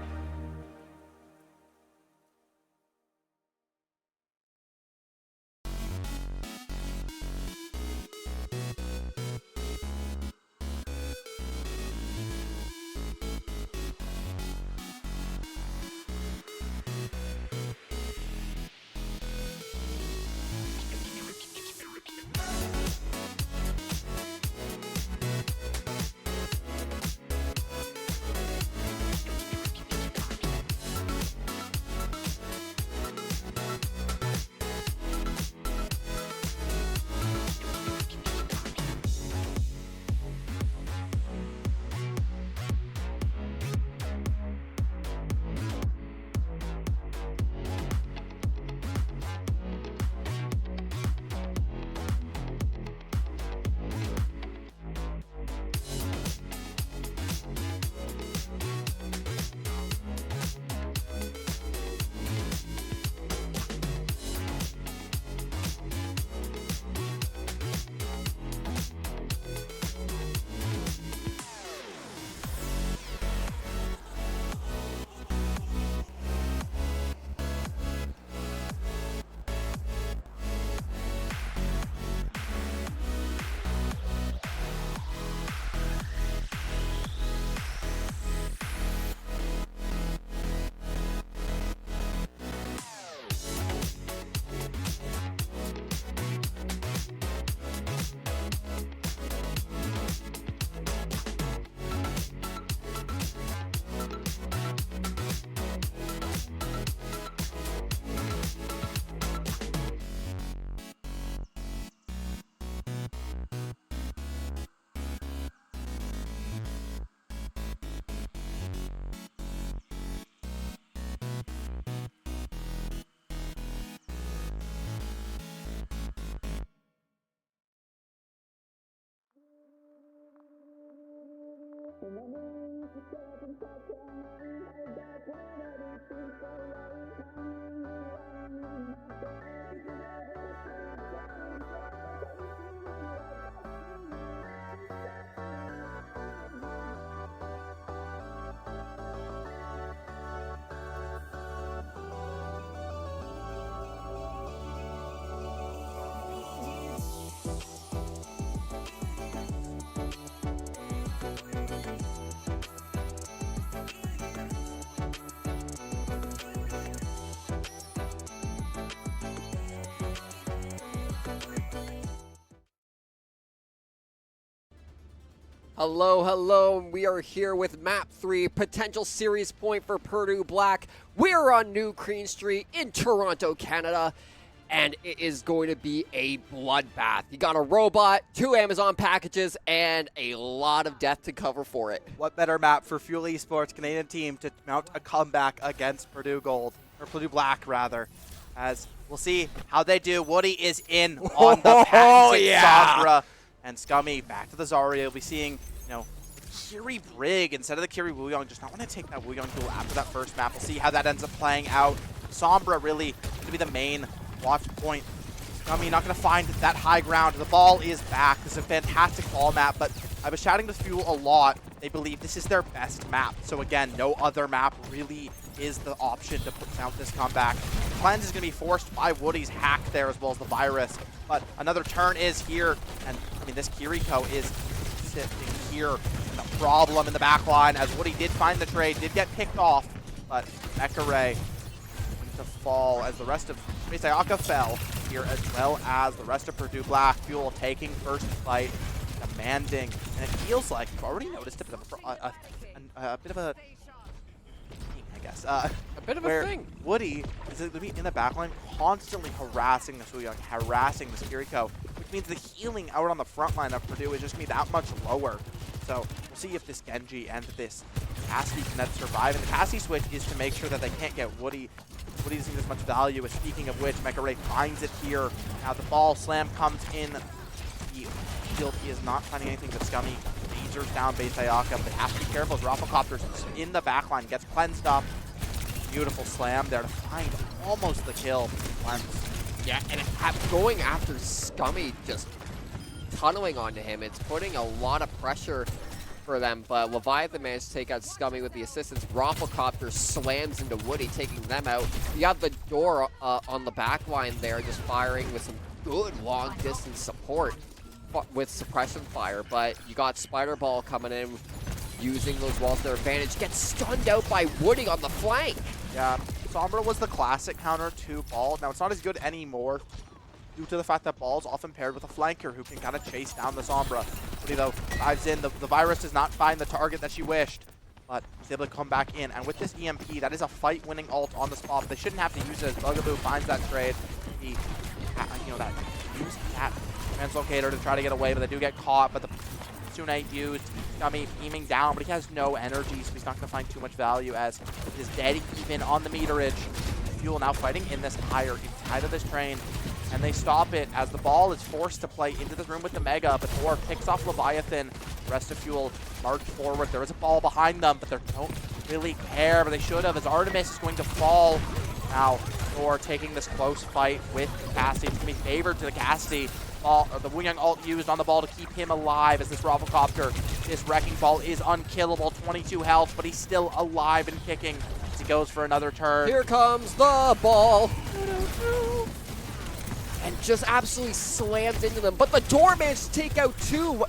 Hello, hello, and we are here with Map 3, potential series point for Purdue Black. We're on New Queen Street in Toronto, Canada, and it is going to be a bloodbath. You got a robot, 2 Amazon packages, and a lot of death to cover for it. What better map for Fuel Esports Canadian team to mount a comeback against Purdue Gold, or Purdue Black rather, as we'll see how they do. Woody is in on the patented Sombra. And Scummy back to the Zarya. You'll be seeing, you know, Kiri Brig instead of the Kiri Wuyong. Just not want to take that Wuyong duel after that first map. We'll see how that ends up playing out. Sombra really going to be the main watch point. Scummy not going to find that high ground. The ball is back. This is a fantastic ball map, but I was chatting with Fuel a lot. They believe this is their best map. So again, no other map really is the option to put out this comeback. Cleanse is going to be forced by Woody's hack there as well as the virus. But another turn is here, and I mean, this Kiriko is sitting here. And the problem in the back line, as Woody did find the trade, did get picked off, but Mecha Ray going to fall as the rest of Sayaka fell here, as well as the rest of Purdue Black. Fuel taking first fight, demanding, and it feels like you've already noticed a bit of a I guess. A bit of a thing. Woody is going to be in the backline constantly harassing this Wuyong, harassing this Kiriko, which means the healing out on the front line of Purdue is just going to be that much lower. So we'll see if this Genji and this Cassie can survive. And the Cassie switch is to make sure that they can't get Woody. Woody doesn't get as much value. And speaking of which, Mecha Ray finds it here. Now the ball slam comes in. He is not finding anything but Scummy. Lasers down base Ayaka, but they have to be careful as Rafflecopter's in the backline, gets cleansed up. Beautiful slam there to find almost the kill. Cleanse. Yeah, and going after Scummy, just tunneling onto him, it's putting a lot of pressure for them, but Leviathan managed to take out Scummy with the assistance. Rafflecopter slams into Woody, taking them out. You got the door on the back line there, just firing with some good long-distance support with suppression fire, but you got Spider Ball coming in, using those walls to their advantage, gets stunned out by Woody on the flank. Yeah, Sombra was the classic counter to Ball. Now it's not as good anymore due to the fact that Ball's often paired with a flanker who can kind of chase down the Sombra. Woody though dives in, the virus does not find the target that she wished, but he's able to come back in, and with this EMP, that is a fight-winning ult on the spot, but they shouldn't have to use it as Bugaboo finds that trade. That use that translocator to try to get away, but they do get caught, but the Tsune used, Scummy beaming down, but he has no energy, so he's not going to find too much value as it is dead even on the meterage. Fuel now fighting in this higher inside of this train, and they stop it as the ball is forced to play into this room with the Mega, but Thor picks off Leviathan. The rest of Fuel march forward. There is a ball behind them, but they don't really care, but they should have, as Artemis is going to fall. Now, Thor taking this close fight with Cassie. It's going to be favored to the Cassie. The Wuyong ult used on the ball to keep him alive as this Rafflecopter, this Wrecking Ball is unkillable, 22 health, but he's still alive and kicking as he goes for another turn. Here comes the ball. And just absolutely slams into them. But the door managed to take out 2.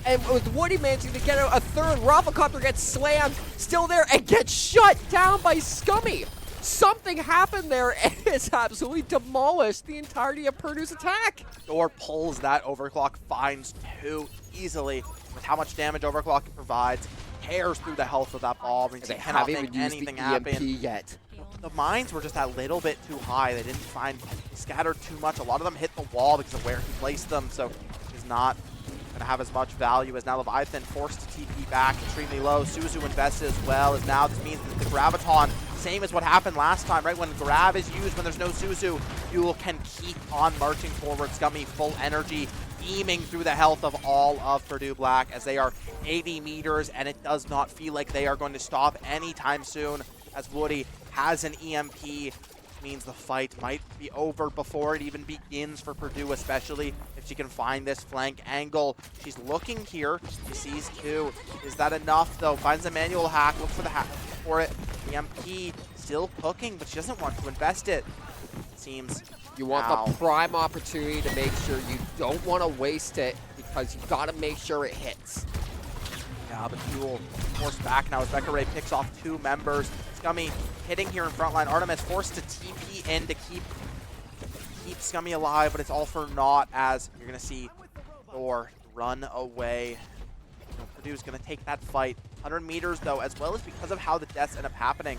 And with Woody managing to get out a 3rd, Rafflecopter gets slammed, still there, and gets shut down by Scummy. Something happened there, and it's absolutely demolished the entirety of Purdue's attack. Door pulls that Overclock, finds 2 easily with how much damage Overclock provides. Tears through the health of that ball. They haven't even used the EMP yet. The mines were just that little bit too high. They didn't find, scattered too much. A lot of them hit the wall because of where he placed them, so he's not going to have as much value as now Leviathan forced to TP back extremely low. Suzu invested as well, as now this means that the Graviton, same as what happened last time, right? When Grav is used, when there's no Suzu, Fuel can keep on marching forward. Scummy, full energy, beaming through the health of all of Purdue Black as they are 80 meters, and it does not feel like they are going to stop anytime soon as Woody has an EMP. Means the fight might be over before it even begins for Purdue, especially if she can find this flank angle. She's looking here. She sees 2. Is that enough, though? Finds a manual hack. Looks for the hack for it. EMP still cooking, but she doesn't want to invest it. It seems you want the prime opportunity to make sure you don't want to waste it, because you got to make sure it hits. Yeah, but Fuel forced back now as Mecha Ray picks off 2 members. Scummy hitting here in front line. Artemis forced to TP in to keep Scummy alive, but it's all for naught as you're going to see Thor run away. Purdue is going to take that fight. 100 meters, though, as well as because of how the deaths end up happening.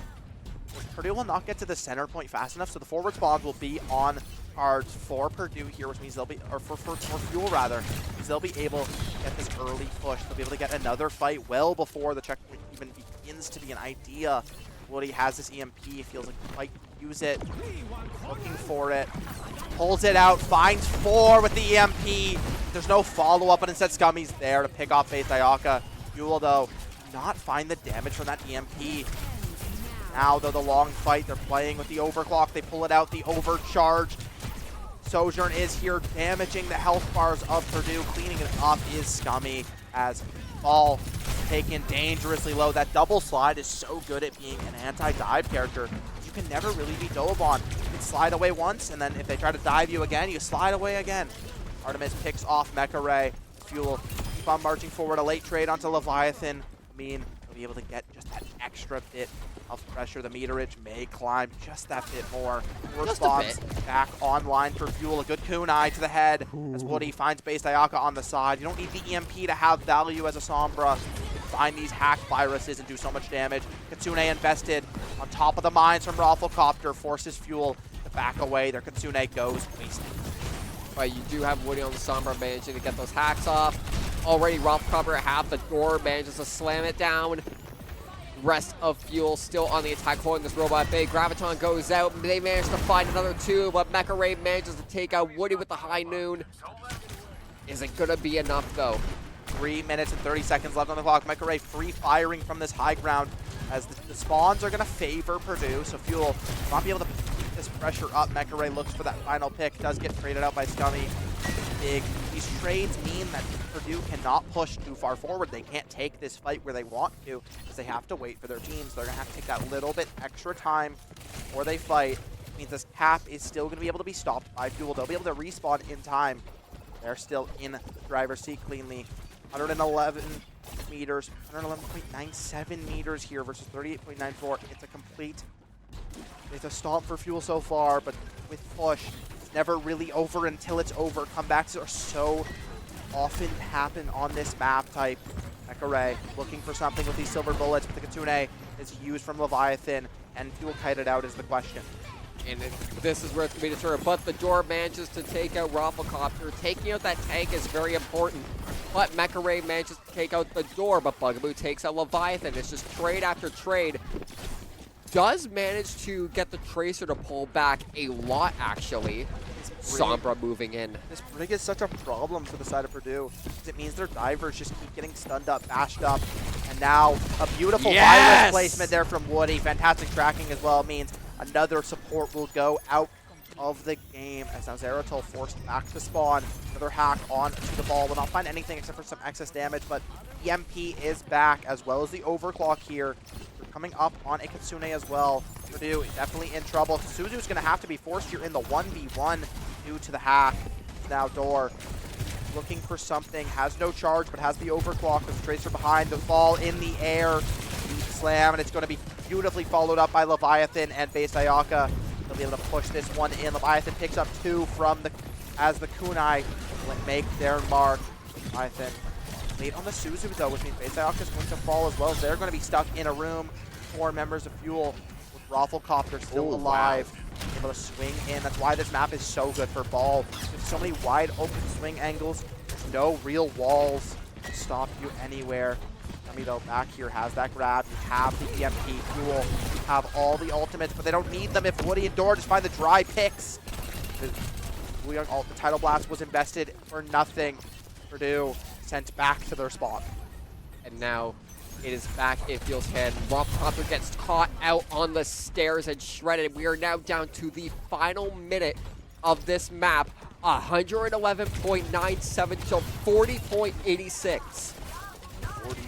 Purdue will not get to the center point fast enough, so the forward spawns will be on cards for Purdue here, which means they'll be, or for Fuel rather, because they'll be able to get this early push. They'll be able to get another fight well before the checkpoint even begins to be an idea. Woody has this EMP, feels like he might use it, looking for it, pulls it out, finds 4 with the EMP. There's no follow-up, but instead Scummy's there to pick off Base Ayaka. Fuel, though, not find the damage from that EMP. Now, though, the long fight, they're playing with the overclock. They pull it out, the overcharge. Sojourn is here, damaging the health bars of Purdue. Cleaning it up is Scummy as ball taken dangerously low. That double slide is so good at being an anti-dive character. You can never really beat Dolobon. You can slide away once, and then if they try to dive you again, you slide away again. Artemis picks off Mecha Ray. Fuel keep on marching forward. A late trade onto Leviathan. I mean, they'll be able to get just that extra bit of pressure. The meterage may climb just that bit more. Response back online for Fuel. A good kunai to the head as Woody finds Base Ayaka on the side. You don't need the EMP to have value as a Sombra. Find these hack viruses and do so much damage. Kitsune invested on top of the mines from Rafflecopter, forces Fuel to back away. Their Kitsune goes wasted. But you do have Woody on the Sombra managing to get those hacks off. Already Rafflecopter at half the door, manages to slam it down. Rest of Fuel still on the attack, holding this robot bay. Graviton goes out. They manage to find another 2, but Mecha Ray manages to take out Woody with the high noon. Is it going to be enough, though? 3 minutes and 30 seconds left on the clock. Mecha Ray free firing from this high ground as the spawns are going to favor Purdue, so Fuel will not be able to keep this pressure up. Mecha Ray looks for that final pick, does get traded out by Scummy. Big. These trades mean that Purdue cannot push too far forward. They can't take this fight where they want to because they have to wait for their teams. They're going to have to take that little bit extra time before they fight. It means this cap is still going to be able to be stopped by Fuel. They'll be able to respawn in time. They're still in the driver's seat cleanly. 111 meters, 111.97 meters here versus 38.94. It's a stomp for Fuel so far, but with push, it's never really over until it's over. Comebacks are so often happen on this map type. Mecha Ray looking for something with these silver bullets, but the Kitsune is used from Leviathan, and Fuel kited out is the question. And this is where it's going to be determined. But the door manages to take out Rafflecopter. Taking out that tank is very important. But Mecha Ray manages to take out the door, but Bugaboo takes out Leviathan. It's just trade after trade. Does manage to get the Tracer to pull back a lot, actually. Sombra moving in. This brig is such a problem for the side of Purdue because it means their divers just keep getting stunned up, bashed up. And now a beautiful virus placement there from Woody. Fantastic tracking as well. It means another support will go out of the game as now Zeratul forced back to spawn. Another hack on to the ball. Will not find anything except for some excess damage, but EMP is back as well as the overclock here. They're coming up on a Kitsune as well. Purdue definitely in trouble. Suzu's going to have to be forced here in the 1v1 due to the hack. Now Door looking for something, has no charge, but has the overclock with Tracer behind. The ball in the air, deep slam, and it's going to be beautifully followed up by Leviathan and Base Ayaka. They'll be able to push this one in. Leviathan picks up 2 from the as the kunai will make their mark. Leviathan late on the Suzu though, which means Base Ayaka is going to fall as well. So they're going to be stuck in a room. 4 members of Fuel with Rafflecopter still alive. Able to swing in. That's why this map is so good for ball. There's so many wide open swing angles. There's no real walls to stop you anywhere. Yummy though back here has that grab. You have the EMP. Fuel have all the ultimates, but they don't need them if Woody and Door just find the dry picks. The Tidal Blast was invested for nothing. Purdue sent back to their spot. And now it is back in Fuel's hand. Rafflecopter gets caught out on the stairs and shredded. We are now down to the final minute of this map. 111.97 to 40.86. 40.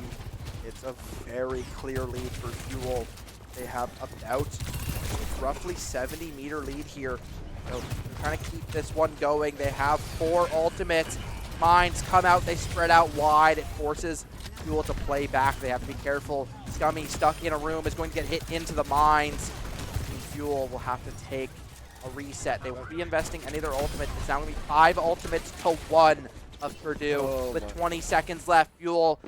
It's a very clear lead for Fuel. They have about roughly 70-meter lead here. So they're trying to keep this one going. They have 4 ultimates. Mines come out, they spread out wide. It forces Fuel to play back. They have to be careful. Scummy stuck in a room is going to get hit into the mines. And Fuel will have to take a reset. They won't be investing any of their ultimates. It's now going to be 5 ultimates to 1 of Purdue with 20 seconds left. Fuel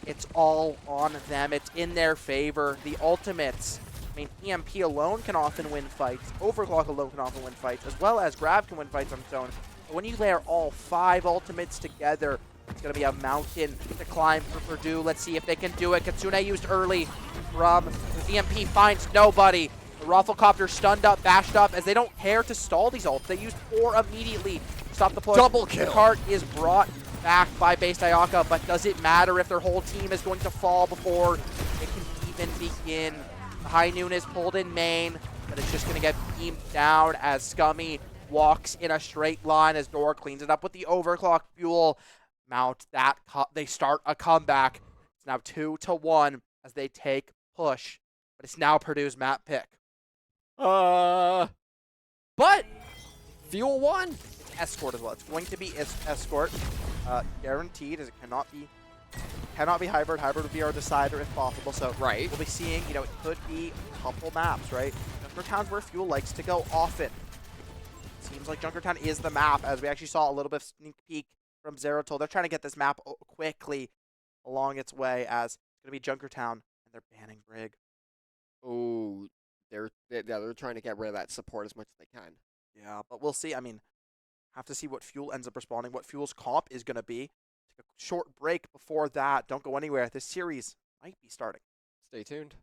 it's all on them. It's in their favor. The ultimates, I mean, EMP alone can often win fights. Overclock alone can often win fights, as well as Grab can win fights on its own. But when you layer all 5 ultimates together, it's going to be a mountain to climb for Purdue. Let's see if they can do it. Katsune used early from EMP, finds nobody. The Rafflecopter stunned up, bashed up, as they don't care to stall these ults. They used 4 immediately to stop the push. Double kill. The cart is brought back by Base Ayaka, but does it matter if their whole team is going to fall before it can even begin? The High Noon is pulled in main, but it's just going to get beamed down as Scummy walks in a straight line as Door cleans it up with the overclock fuel. Mount that, they start a comeback. It's now 2-1 as they take push, but it's now Purdue's map pick. But Fuel won. It's Escort as well. It's going to be Escort, guaranteed, as it cannot be Hybrid. Hybrid would be our decider if possible. So Right. we'll be seeing, it could be a couple maps, right? Junkertown's where Fuel likes to go often. Seems like Junkertown is the map, as we actually saw a little bit of sneak peek from Zeratold. They're trying to get this map quickly along its way, as it's going to be Junkertown, and they're banning Brig. Ooh, they're trying to get rid of that support as much as they can. Yeah, but we'll see. I mean, have to see what Fuel ends up responding, what Fuel's comp is going to be. Take a short break before that. Don't go anywhere. This series might be starting. Stay tuned.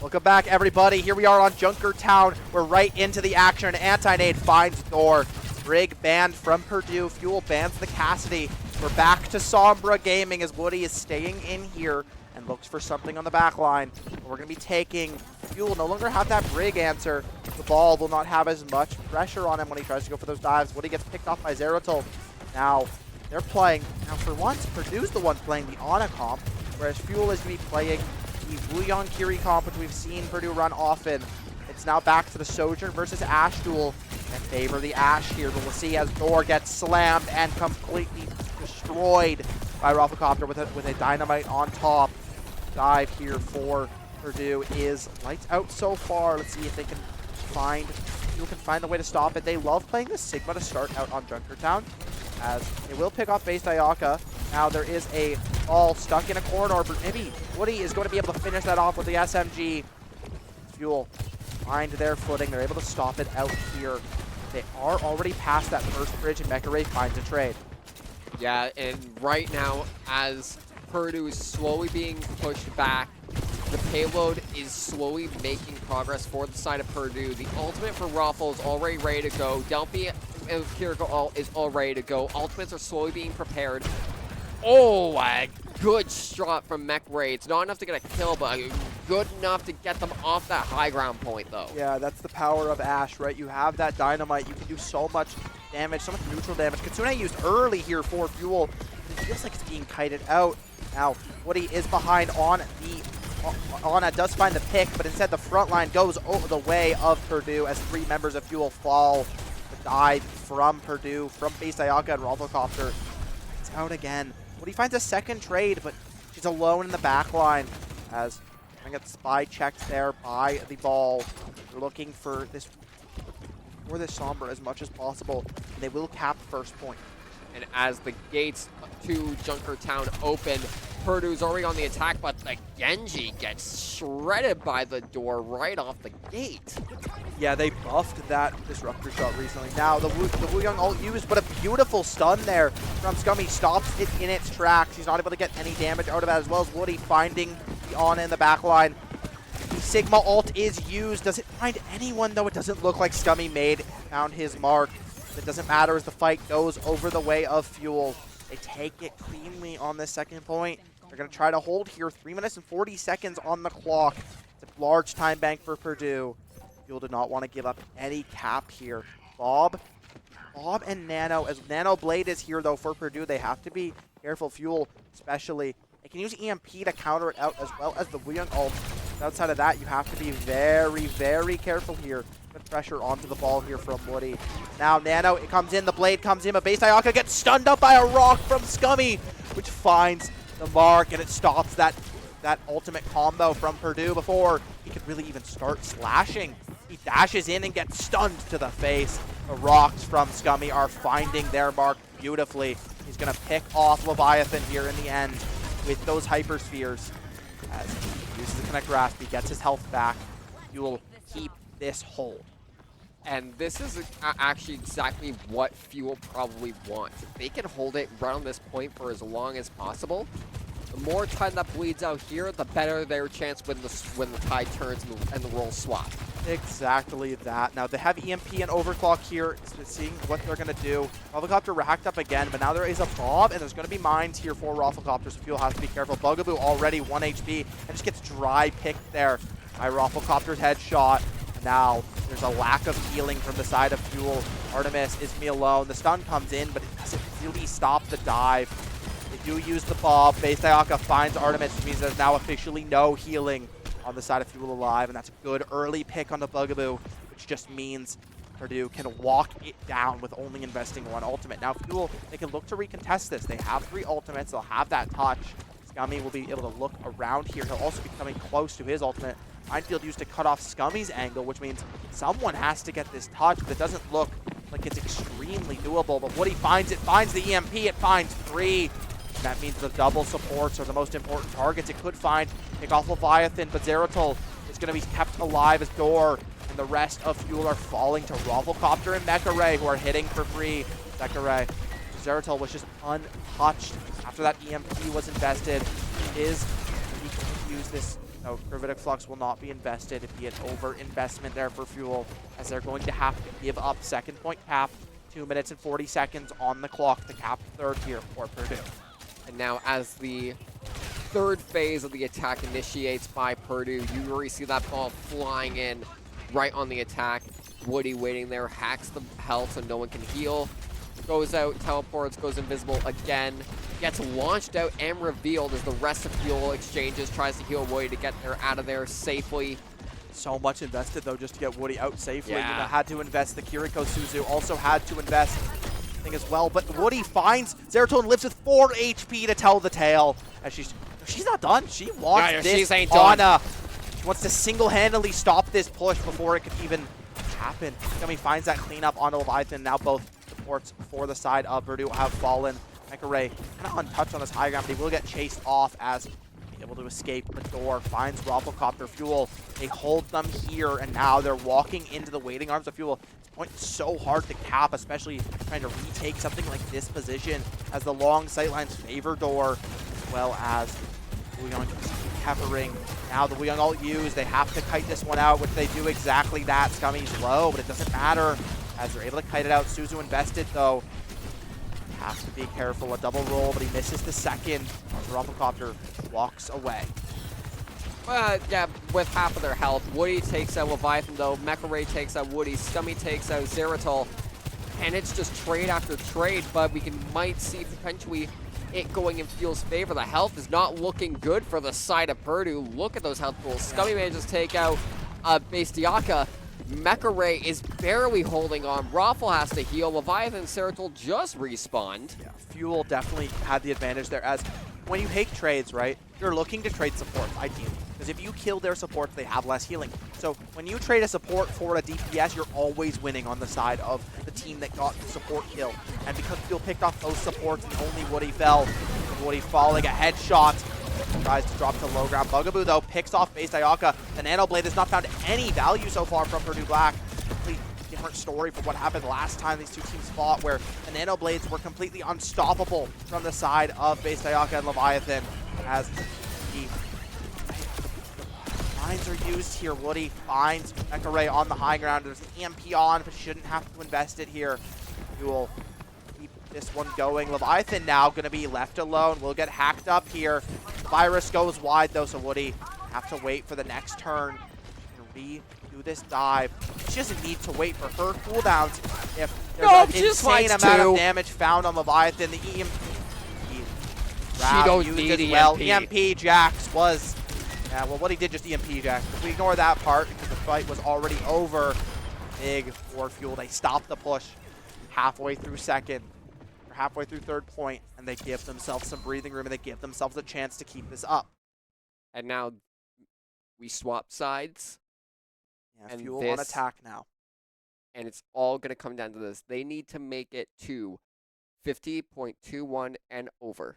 Welcome back, everybody. Here we are on Junkertown. We're right into the action. Anti-nade finds Door. Brig banned from Purdue. Fuel bans the Cassidy. We're back to Sombra Gaming as Woody is staying in here and looks for something on the back line. We're going to be taking Fuel. No longer have that Brig answer. The ball will not have as much pressure on him when he tries to go for those dives. Woody gets picked off by Zeratul. Now, they're playing. Now, for once, Purdue's the one playing the Ana comp, whereas Fuel is going to be playing the Wuyong Kiri comp, which we've seen Purdue run often. It's now back to the Sojourn versus Ashe duel. And favor the Ashe here, but we'll see as Door gets slammed and completely destroyed by Rafflecopter with a dynamite on top. Dive here for Purdue is lights out so far. Let's see if they can find a way to stop it. They love playing the Sigma to start out on Junkertown, as they will pick off base Ayaka. Now there is a ball stuck in a corridor, but maybe Woody is going to be able to finish that off with the SMG. Fuel find their footing. They're able to stop it out here. They are already past that first bridge, and Mecca finds a trade. Yeah, and right now, as Purdue is slowly being pushed back, the payload is slowly making progress for the side of Purdue. The ultimate for Raffle is already ready to go. Delphi and Kiriko ult is all ready to go. Ultimates are slowly being prepared. Oh, a good shot from MechRay. It's not enough to get a kill, but good enough to get them off that high ground point, though. Yeah, that's the power of Ashe, right? You have that dynamite. You can do so much damage, so much neutral damage. Kitsune used early here for Fuel. It feels like it's being kited out. Now, Woody is behind on Ana does find the pick, but instead the front line goes over the way of Purdue as 3 members of Fuel fall. The dive from Purdue, from base Ayaka and Rafflecopter. It's out again. Woody finds a second trade, but she's alone in the back line as I get spy checked there by the ball. They're looking for this Sombra as much as possible, and they will cap first point. And as the gates to Junkertown open, Purdue's already on the attack, but the Genji gets shredded by the Door right off the gate. Yeah, they buffed that disruptor shot recently. Now the Wuyong ult used, but a beautiful stun there from Scummy stops it in its tracks. He's not able to get any damage out of that, as well as Woody finding the Ana in the back line. The Sigma ult is used. Does it find anyone, though? It doesn't look like Scummy found his mark. It doesn't matter as the fight goes over the way of Fuel. They take it cleanly on this second point. They're going to try to hold here. 3 minutes and 40 seconds on the clock. It's a large time bank for Purdue. Fuel did not want to give up any cap here. Bob and Nano. As Nano Blade is here, though, for Purdue, they have to be careful. Fuel, especially. They can use EMP to counter it out, as well as the Wuyong ult. Outside of that, you have to be very, very careful here. Put pressure onto the ball here from Woody. Now Nano, it comes in, the blade comes in, but base Ayaka gets stunned up by a rock from Scummy, which finds the mark, and it stops that ultimate combo from Purdue before he could really even start slashing. He dashes in and gets stunned to the face. The rocks from Scummy are finding their mark beautifully. He's going to pick off Leviathan here in the end with those Hyperspheres. As he uses the Connect Rasp, he gets his health back. You will keep this hold. And this is actually exactly what Fuel probably wants. If they can hold it right on this point for as long as possible, the more time that bleeds out here, the better their chance when the tide turns and the roles swap. Exactly that. Now they have EMP and Overclock here, seeing what they're going to do. Rafflecopter racked up again, but now there is a Bob, and there's going to be mines here for Rafflecopter, so Fuel has to be careful. Bugaboo already 1 HP, and just gets dry picked there by Rafflecopter's headshot. And now there's a lack of healing from the side of Fuel. Artemis is me alone. The stun comes in, but it doesn't really stop the dive. They do use the Bob. Base Ayaka finds Artemis, which means there's now officially no healing on the side of Fuel alive, and that's a good early pick on the Bugaboo, which just means Purdue can walk it down with only investing 1 ultimate. Now Fuel, they can look to recontest this. They have 3 ultimates. They'll have that touch. Scummy will be able to look around here. He'll also be coming close to his ultimate. Minefield used to cut off Scummy's angle, which means someone has to get this touch, but it doesn't look like it's extremely doable. But Woody finds it, finds the EMP, it finds 3. And that means the double supports are the most important targets it could find. Pick off Leviathan, but Zeratul is going to be kept alive as Door, and the rest of Fuel are falling to Rafflecopter and Mecca who are hitting for free. Mecca Zeratul was just untouched after that EMP was invested. He can use this No, Gravitic Flux will not be invested. It'd be an over-investment there for Fuel, as they're going to have to give up second point cap. 2 minutes and 40 seconds on the clock to cap third here for Purdue. And now as the third phase of the attack initiates by Purdue, you already see that ball flying in right on the attack. Woody waiting there, hacks the health so no one can heal. Goes out, teleports, goes invisible again. Gets launched out and revealed as the rest of Fuel exchanges, tries to heal Woody to get her out of there safely. So much invested, though, just to get Woody out safely. Yeah. You know, had to invest. The Kiriko Suzu also had to invest thing as well. But Woody finds Zeratul and lives with 4 HP to tell the tale. As she's not done. She wants this Ana. She wants to single-handedly stop this push before it could even happen. Scummy finds that cleanup on Leviathan. Now both supports for the side of Purdue have fallen. Mecha Ray kind of untouched on this high ground, but he will get chased off as able to escape the door, finds Rafflecopter. Fuel. They hold them here, and now they're walking into the waiting arms of Fuel. It's pointing so hard to cap, especially trying to retake something like this position as the long sightlines favor door, as well as Wuyong peppering. Now the Wuyong ult used. They have to kite this one out, which they do exactly that. Scummy's low, but it doesn't matter as they're able to kite it out. Suzu invested, though. Has to be careful. A double roll, but he misses the second. The Rafflecopter walks away. Yeah, with half of their health. Woody takes out Leviathan, though. Mecha Ray takes out Woody. Scummy takes out Zeratul. And it's just trade after trade, but we might see potentially it going in Fuel's favor. The health is not looking good for the side of Purdue. Look at those health pools. Scummy manages to take out Bastiaka. Mecha Ray is barely holding on. Raffle has to heal. Leviathan and Zeratul just respawned. Yeah, Fuel definitely had the advantage there, as when you take trades, right, you're looking to trade support, ideally. Because if you kill their supports, they have less healing. So when you trade a support for a DPS, you're always winning on the side of the team that got the support kill. And because Fuel picked off those supports and only Woody fell, and Woody falling a headshot, tries to drop to low ground. Bugaboo, though, picks off base Ayaka. The Nano Blade has not found any value so far from Purdue Black. Complete different story from what happened last time these two teams fought, where the Nano Blades were completely unstoppable from the side of base Ayaka and Leviathan. As the mines are used here, Woody finds Mecha Ray on the high ground. There's an EMP on, but shouldn't have to invest it here. Fuel keep this one going. Leviathan now going to be left alone. We'll get hacked up here. Virus goes wide, though, so Woody have to wait for the next turn and redo this dive. She doesn't need to wait for her cooldowns. If there's an insane amount of damage found on Leviathan, the EMP She don't need as well. EMP Jax was, yeah, well, what he did just EMP Jax. If we ignore that part, because the fight was already over, big for Fuel. They stop the push halfway through second. Halfway through third point, and they give themselves some breathing room, and they give themselves a chance to keep this up. And now we swap sides. Yeah, and Fuel on attack now. And it's all going to come down to this. They need to make it to 50.21 and over.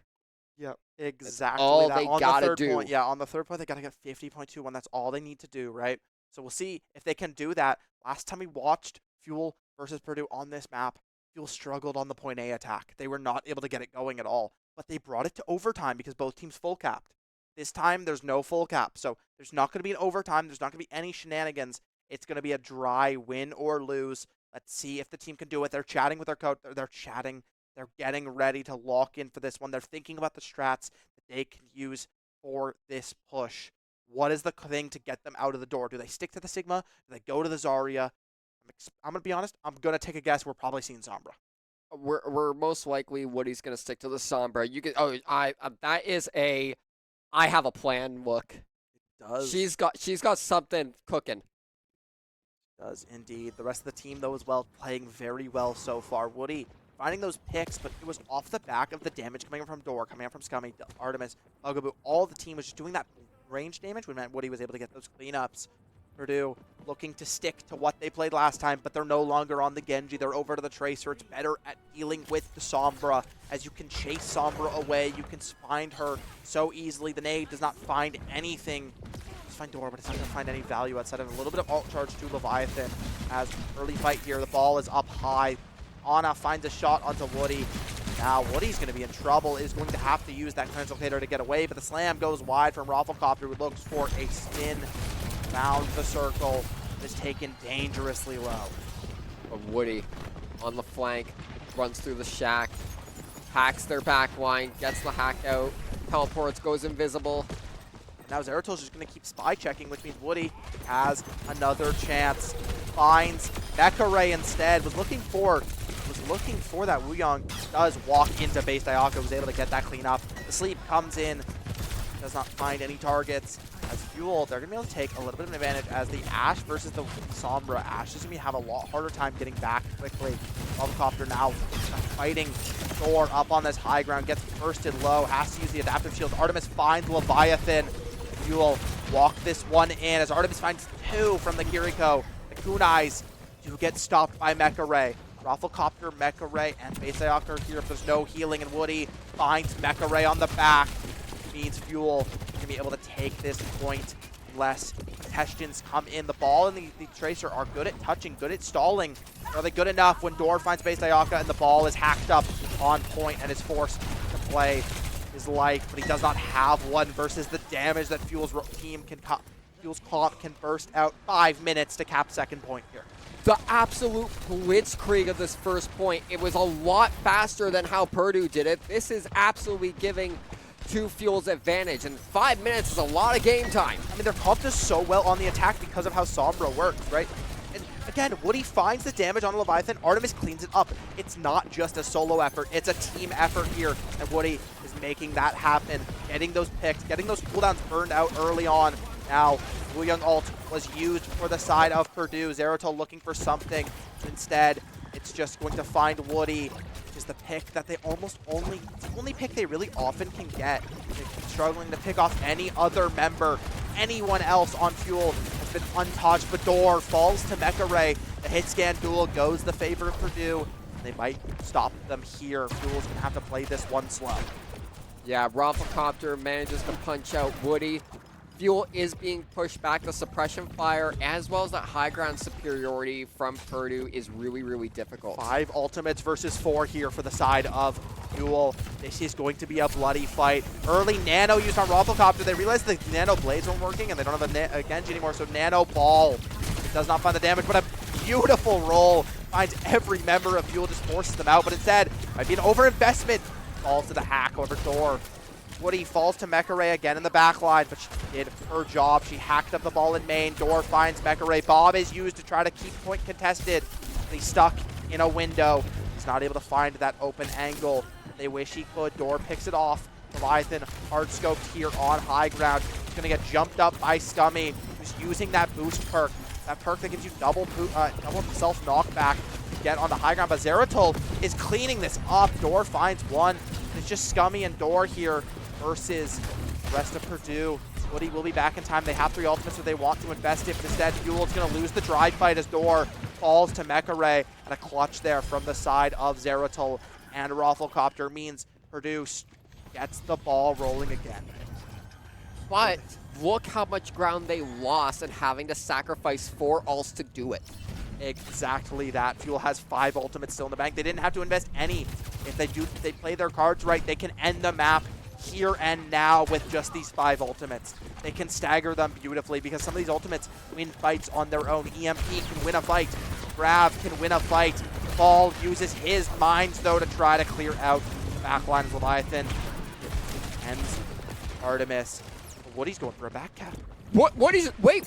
Yep, exactly. That's all that. they on gotta the third do. Point, yeah, on the third point, they got to get 50.21. That's all they need to do, right? So we'll see if they can do that. Last time we watched Fuel versus Purdue on this map, Fuel struggled on the point A attack. They were not able to get it going at all, but they brought it to overtime because both teams full capped. This time, there's no full cap, so there's not going to be an overtime. There's not going to be any shenanigans. It's going to be a dry win or lose. Let's see if the team can do it. They're chatting with their coach. They're chatting. They're getting ready to lock in for this one. They're thinking about the strats that they can use for this push. What is the thing to get them out of the door? Do they stick to the Sigma? Do they go to the Zarya? I'm going to be honest. I'm going to take a guess. We're probably seeing Sombra. We're most likely Woody's going to stick to the Sombra. You can that is a I have a plan look. It does. She's got something cooking. Does indeed. The rest of the team, though, as well, playing very well so far. Woody finding those picks, but it was off the back of the damage coming from Door, coming out from Scummy, Artemis, Bugaboo. All the team was just doing that range damage, which meant Woody was able to get those cleanups. Purdue looking to stick to what they played last time, but they're no longer on the Genji. They're over to the Tracer. It's better at dealing with the Sombra, as you can chase Sombra away. You can find her so easily. The nade does not find anything. Just find Door, but it's not going to find any value outside of a little bit of ult charge to Leviathan. As early fight here, the ball is up high. Ana finds a shot onto Woody. Now Woody's going to be in trouble, is going to have to use that translocator to get away, but the slam goes wide from Rafflecopter, who looks for a spin around the circle. Is taken dangerously low. But Woody on the flank, runs through the shack, hacks their back line, gets the hack out, teleports, goes invisible. Now Zeratol's just going to keep spy checking, which means Woody has another chance. Finds Mecha Ray instead. Was looking for that Wuyong. Does walk into base. Diaka was able to get that clean up. The sleep comes in. Does not find any targets. As Fuel, they're going to be able to take a little bit of an advantage as the Ashe versus the Sombra. Ashe is going to have a lot harder time getting back quickly. Helicopter now fighting Thor up on this high ground. Gets bursted low. Has to use the adaptive shield. Artemis finds Leviathan. Fuel walk this one in as Artemis finds 2 from the Kiriko. The Kunais do get stopped by Mecha Ray. Rafflecopter, Mecha Ray, and Base Ayaka here if there's no healing, and Woody finds Mecha Ray on the back. Means Fuel can be able to take this point. Less contestants come in. The ball and the Tracer are good at touching, good at stalling. Are they good enough when Door finds Base Ayaka and the ball is hacked up on point and is forced to play his life, but he does not have one versus the damage that Fuel's team can Fuel's comp can burst out. 5 minutes to cap second point here. The absolute blitzkrieg of this first point. It was a lot faster than how Purdue did it. This is absolutely giving to Fuel's advantage, and 5 minutes is a lot of game time. I mean, their comp does so well on the attack because of how Sombra works, right? And again, Woody finds the damage on Leviathan. Artemis cleans it up. It's not just a solo effort. It's a team effort here, and Woody is making that happen. Getting those picks, getting those cooldowns burned out early on. Now, Wuyong ult was used for the side of Purdue. Zeratol looking for something. Instead, it's just going to find Woody, which is the pick that they it's the only pick they really often can get. They're struggling to pick off any other member. Anyone else on Fuel has been untouched. Bador falls to Mecha Ray. The hit scan duel goes the favor of Purdue. They might stop them here. Fuel's going to have to play this one slow. Yeah, Rafflecopter manages to punch out Woody. Fuel is being pushed back. The suppression fire, as well as that high ground superiority from Purdue, is really, really difficult. 5 ultimates versus 4 here for the side of Fuel. This is going to be a bloody fight. Early Nano used on Rafflecopter. They realized the Nano Blades weren't working, and they don't have a Genji anymore, so Nano Ball does not find the damage, but a beautiful roll. Finds every member of Fuel, just forces them out, but instead, might be an overinvestment. Falls to the hack over Thor. Woody falls to Mecha Ray again in the back line, but she did her job. She hacked up the ball in main. Door finds Mecha Ray. Bob is used to try to keep point contested. He's stuck in a window. He's not able to find that open angle. They wish he could. Door picks it off. Leviathan hard scoped here on high ground. He's going to get jumped up by Scummy, who's using that boost perk. That perk that gives you double self knockback to get on the high ground. But Zeratol is cleaning this up. Door finds one. It's just Scummy and Door here versus the rest of Purdue. Woody will be back in time. They have 3 ultimates, so they want to invest it, but instead Fuel's going to lose the drive fight as Door falls to Mecha Ray, and a clutch there from the side of Zeratol, and Rafflecopter means Purdue gets the ball rolling again. But look how much ground they lost and having to sacrifice 4 ults to do it. Exactly that. Fuel has 5 ultimates still in the bank. They didn't have to invest any. If they play their cards right, they can end the map here and now with just these 5 ultimates. They can stagger them beautifully because some of these ultimates win fights on their own. EMP can win a fight. Grav can win a fight. Ball uses his mines, though, to try to clear out the backline of Leviathan. Ends Artemis. Woody's going for a back cap. What is it? Wait.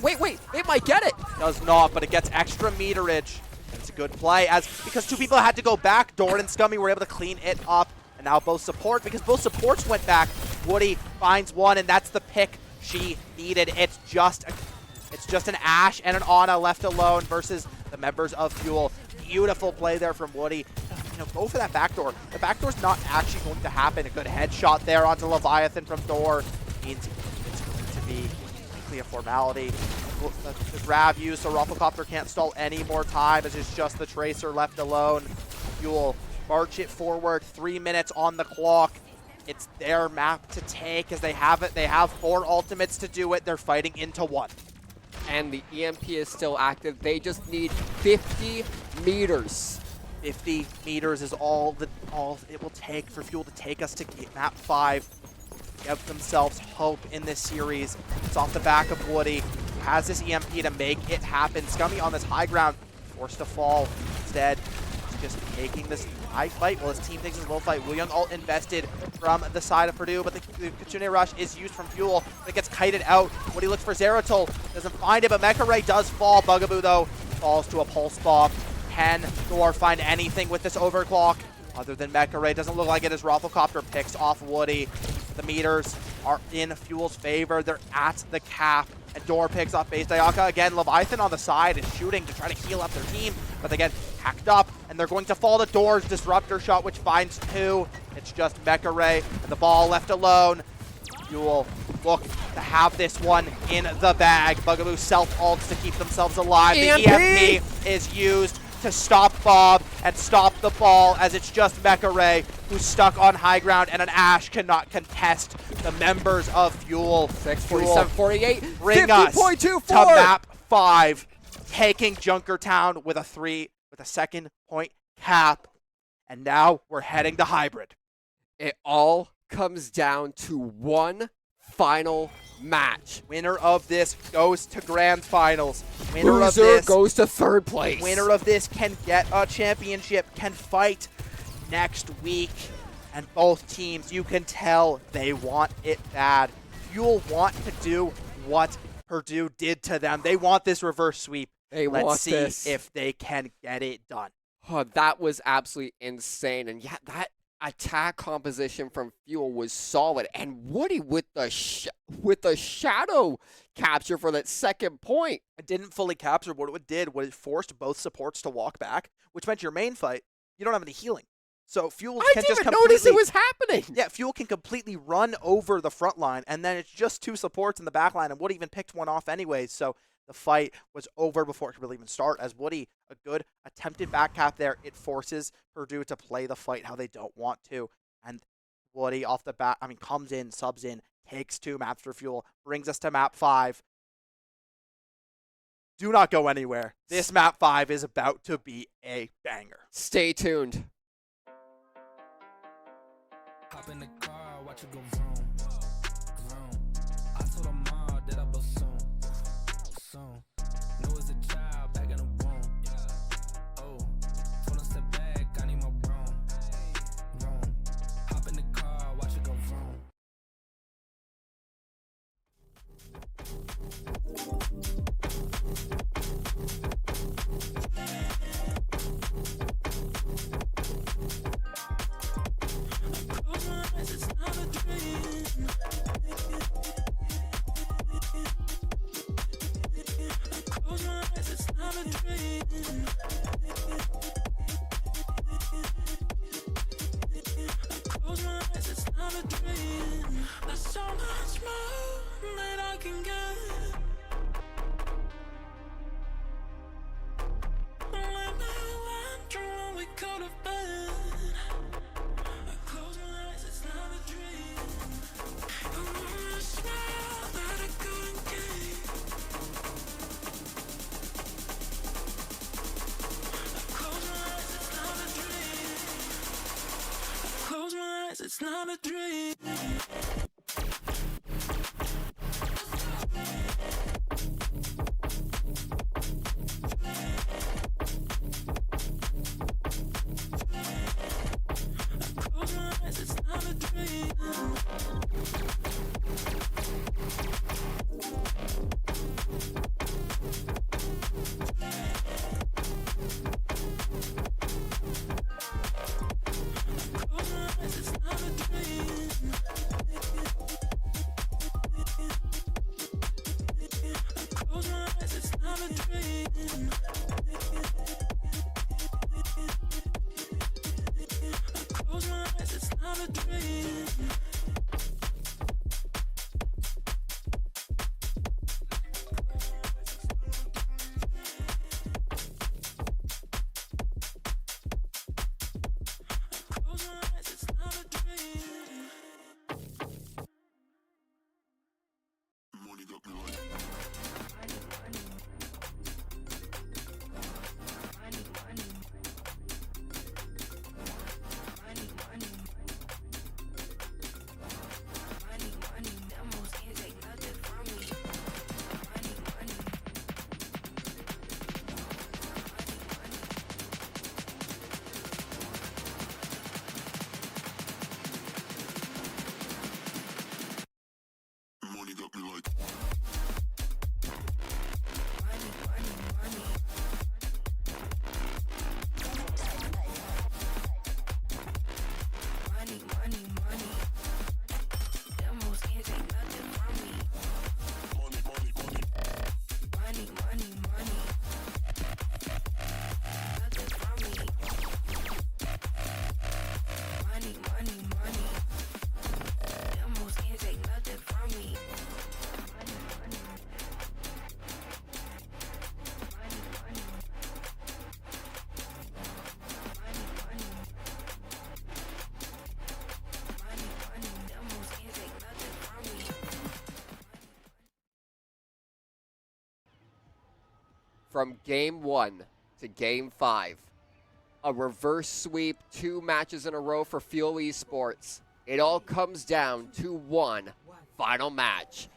It might get it. Does not, but it gets extra meterage. It's a good play because 2 people had to go back. Doran and Scummy were able to clean it up. And now both because both supports went back. Woody finds one, and that's the pick she needed. It's just an Ashe and an Ana left alone versus the members of Fuel. Beautiful play there from Woody. Go for that backdoor. The backdoor's not actually going to happen. A good headshot there onto Leviathan from Thor means it's going to be likely a formality. The grab used, so Rafflecopter can't stall any more time as it's just the Tracer left alone. Fuel march it forward. 3 minutes on the clock. It's their map to take as they have it. They have 4 ultimates to do it. They're fighting into 1. And the EMP is still active. They just need 50 meters. 50 meters is all all it will take for Fuel to take us to map 5. Give themselves hope in this series. It's off the back of Woody. Has this EMP to make it happen. Scummy on this high ground, forced to fall. Instead, he's just taking this high fight while his team takes this low fight. Will Young ult invested from the side of Purdue, but the Kitsune Rush is used from Fuel. It gets kited out. Woody looks for Zeratul, doesn't find it, but Mecha Ray does fall. Bugaboo, though, falls to a pulse bomb. Can Thor find anything with this overclock? Other than Mecha Ray, doesn't look like it as Rafflecopter picks off Woody. The meters are in Fuel's favor. They're at the cap. And Door picks off base Dayaka. Again, Leviathan on the side is shooting to try to heal up their team, but they get hacked up, and they're going to fall to Door's Disruptor shot, which finds 2. It's just Mecha Ray, and the ball left alone. Fuel look to have this one in the bag. Bugaboo self-ults to keep themselves alive. EMP! The EMP is used to stop Bob and stop the ball, as it's just Mecha Ray who's stuck on high ground, and an Ash cannot contest the members of Fuel. 47-48, Bring us to 50.24. map 5, taking Junkertown with a second point cap, and now we're heading to hybrid. It all comes down to one final match. Winner of this goes to grand finals. Winner Loser of this goes to 3rd place. Winner of this can get a championship, can fight next week. And both teams, you can tell they want it bad. Fuel want to do what Purdue did to them. They want this reverse sweep. Let's see if they can get it done. Oh, that was absolutely insane. And yeah, that attack composition from Fuel was solid. And Woody with the shadow capture for that second point. It didn't fully capture. What it did was it forced both supports to walk back, which meant your main fight, you don't have any healing. So Fuel can just didn't even notice it was happening. Yeah, Fuel can completely run over the front line, and then it's just 2 supports in the back line, and Woody even picked one off anyways. So the fight was over before it could really even start, as Woody, a good attempted back cap there. It forces Purdue to play the fight how they don't want to. And Woody off the bat, comes in, subs in, takes 2 maps for Fuel, brings us to map 5. Do not go anywhere. This map 5 is about to be a banger. Stay tuned. Hop in the car, watch it go vroom, vroom. I told her mom that I bust soon, soon. Knew as a child back in the womb. Oh, told her step back, I need my room, room. Hop in the car, watch it go vroom. It's not a dream. Close my eyes, it's not a dream. Close my eyes, it's not a dream. There's so much more that I can get. Let me wonder what we could have been. Close my eyes, it's not a dream. I wanna smile that I couldn't keep. Close my eyes, it's not a dream. Close my eyes, it's not a dream. Close my eyes, it's not a dream. Close my eyes, it's not a dream. Close my eyes, it's not a dream. Close my eyes, it's not a dream. Close my eyes, it's not a dream. From game 1 to game 5, a reverse sweep, 2 matches in a row for Fuel Esports. It all comes down to one final match.